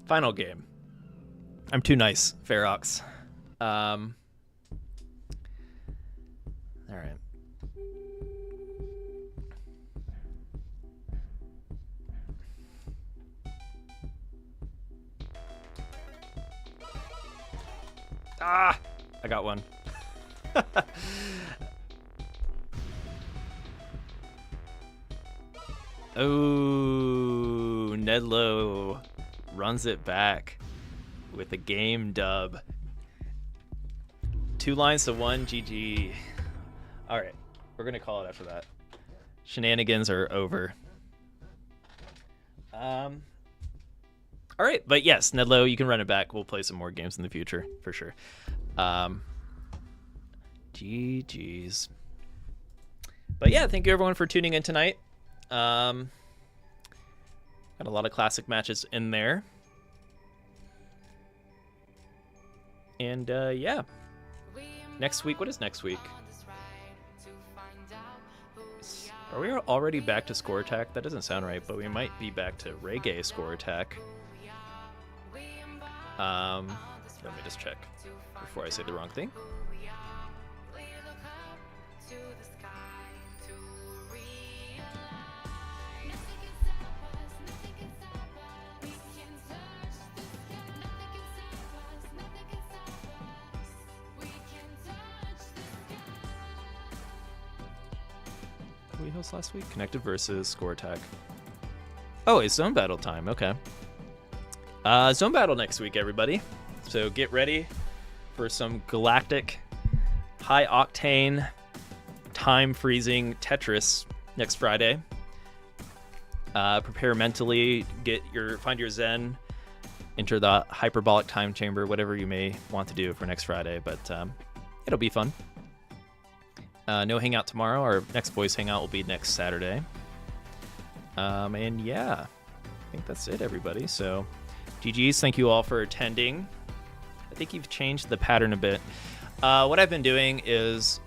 Final game. I'm too nice, Ferox. All right. Ah, I got one. Oh, Nedlow runs it back with a game dub. 2 lines to 1, GG. All right, we're gonna call it after that. Shenanigans are over. All right, but yes, Nedlow, you can run it back. We'll play some more games in the future for sure. GG's. But yeah, thank you everyone for tuning in tonight. Got a lot of classic matches in there. And yeah, next week, what is next week? Are we already back to score attack? That doesn't sound right, but we might be back to reggae score attack. Let me just check before I say the wrong thing. We host last week? Connected versus score attack. Oh, it's zone battle time. Okay. Zone battle next week, everybody. So get ready for some galactic, high octane, time freezing Tetris next Friday. Prepare mentally, find your zen, enter the hyperbolic time chamber, whatever you may want to do for next Friday, but it'll be fun. No hangout tomorrow. Our next voice hangout will be next Saturday. And yeah, I think that's it, everybody. So, GG's. Thank you all for attending. I think you've changed the pattern a bit. What I've been doing is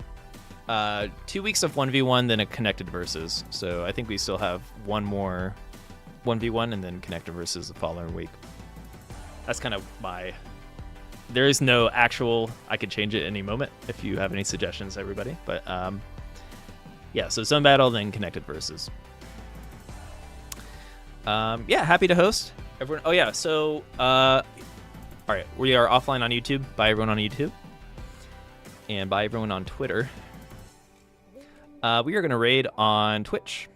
2 weeks of 1v1, then a connected versus. So I think we still have one more 1v1 and then connected versus the following week. That's kind of my... There is no actual... I could change it any moment if you have any suggestions, everybody. But yeah, so Zone Battle, then connected versus. Yeah, happy to host everyone. Oh yeah, so all right, we are offline on YouTube. Bye everyone on YouTube, and bye everyone on Twitter. We are gonna raid on Twitch.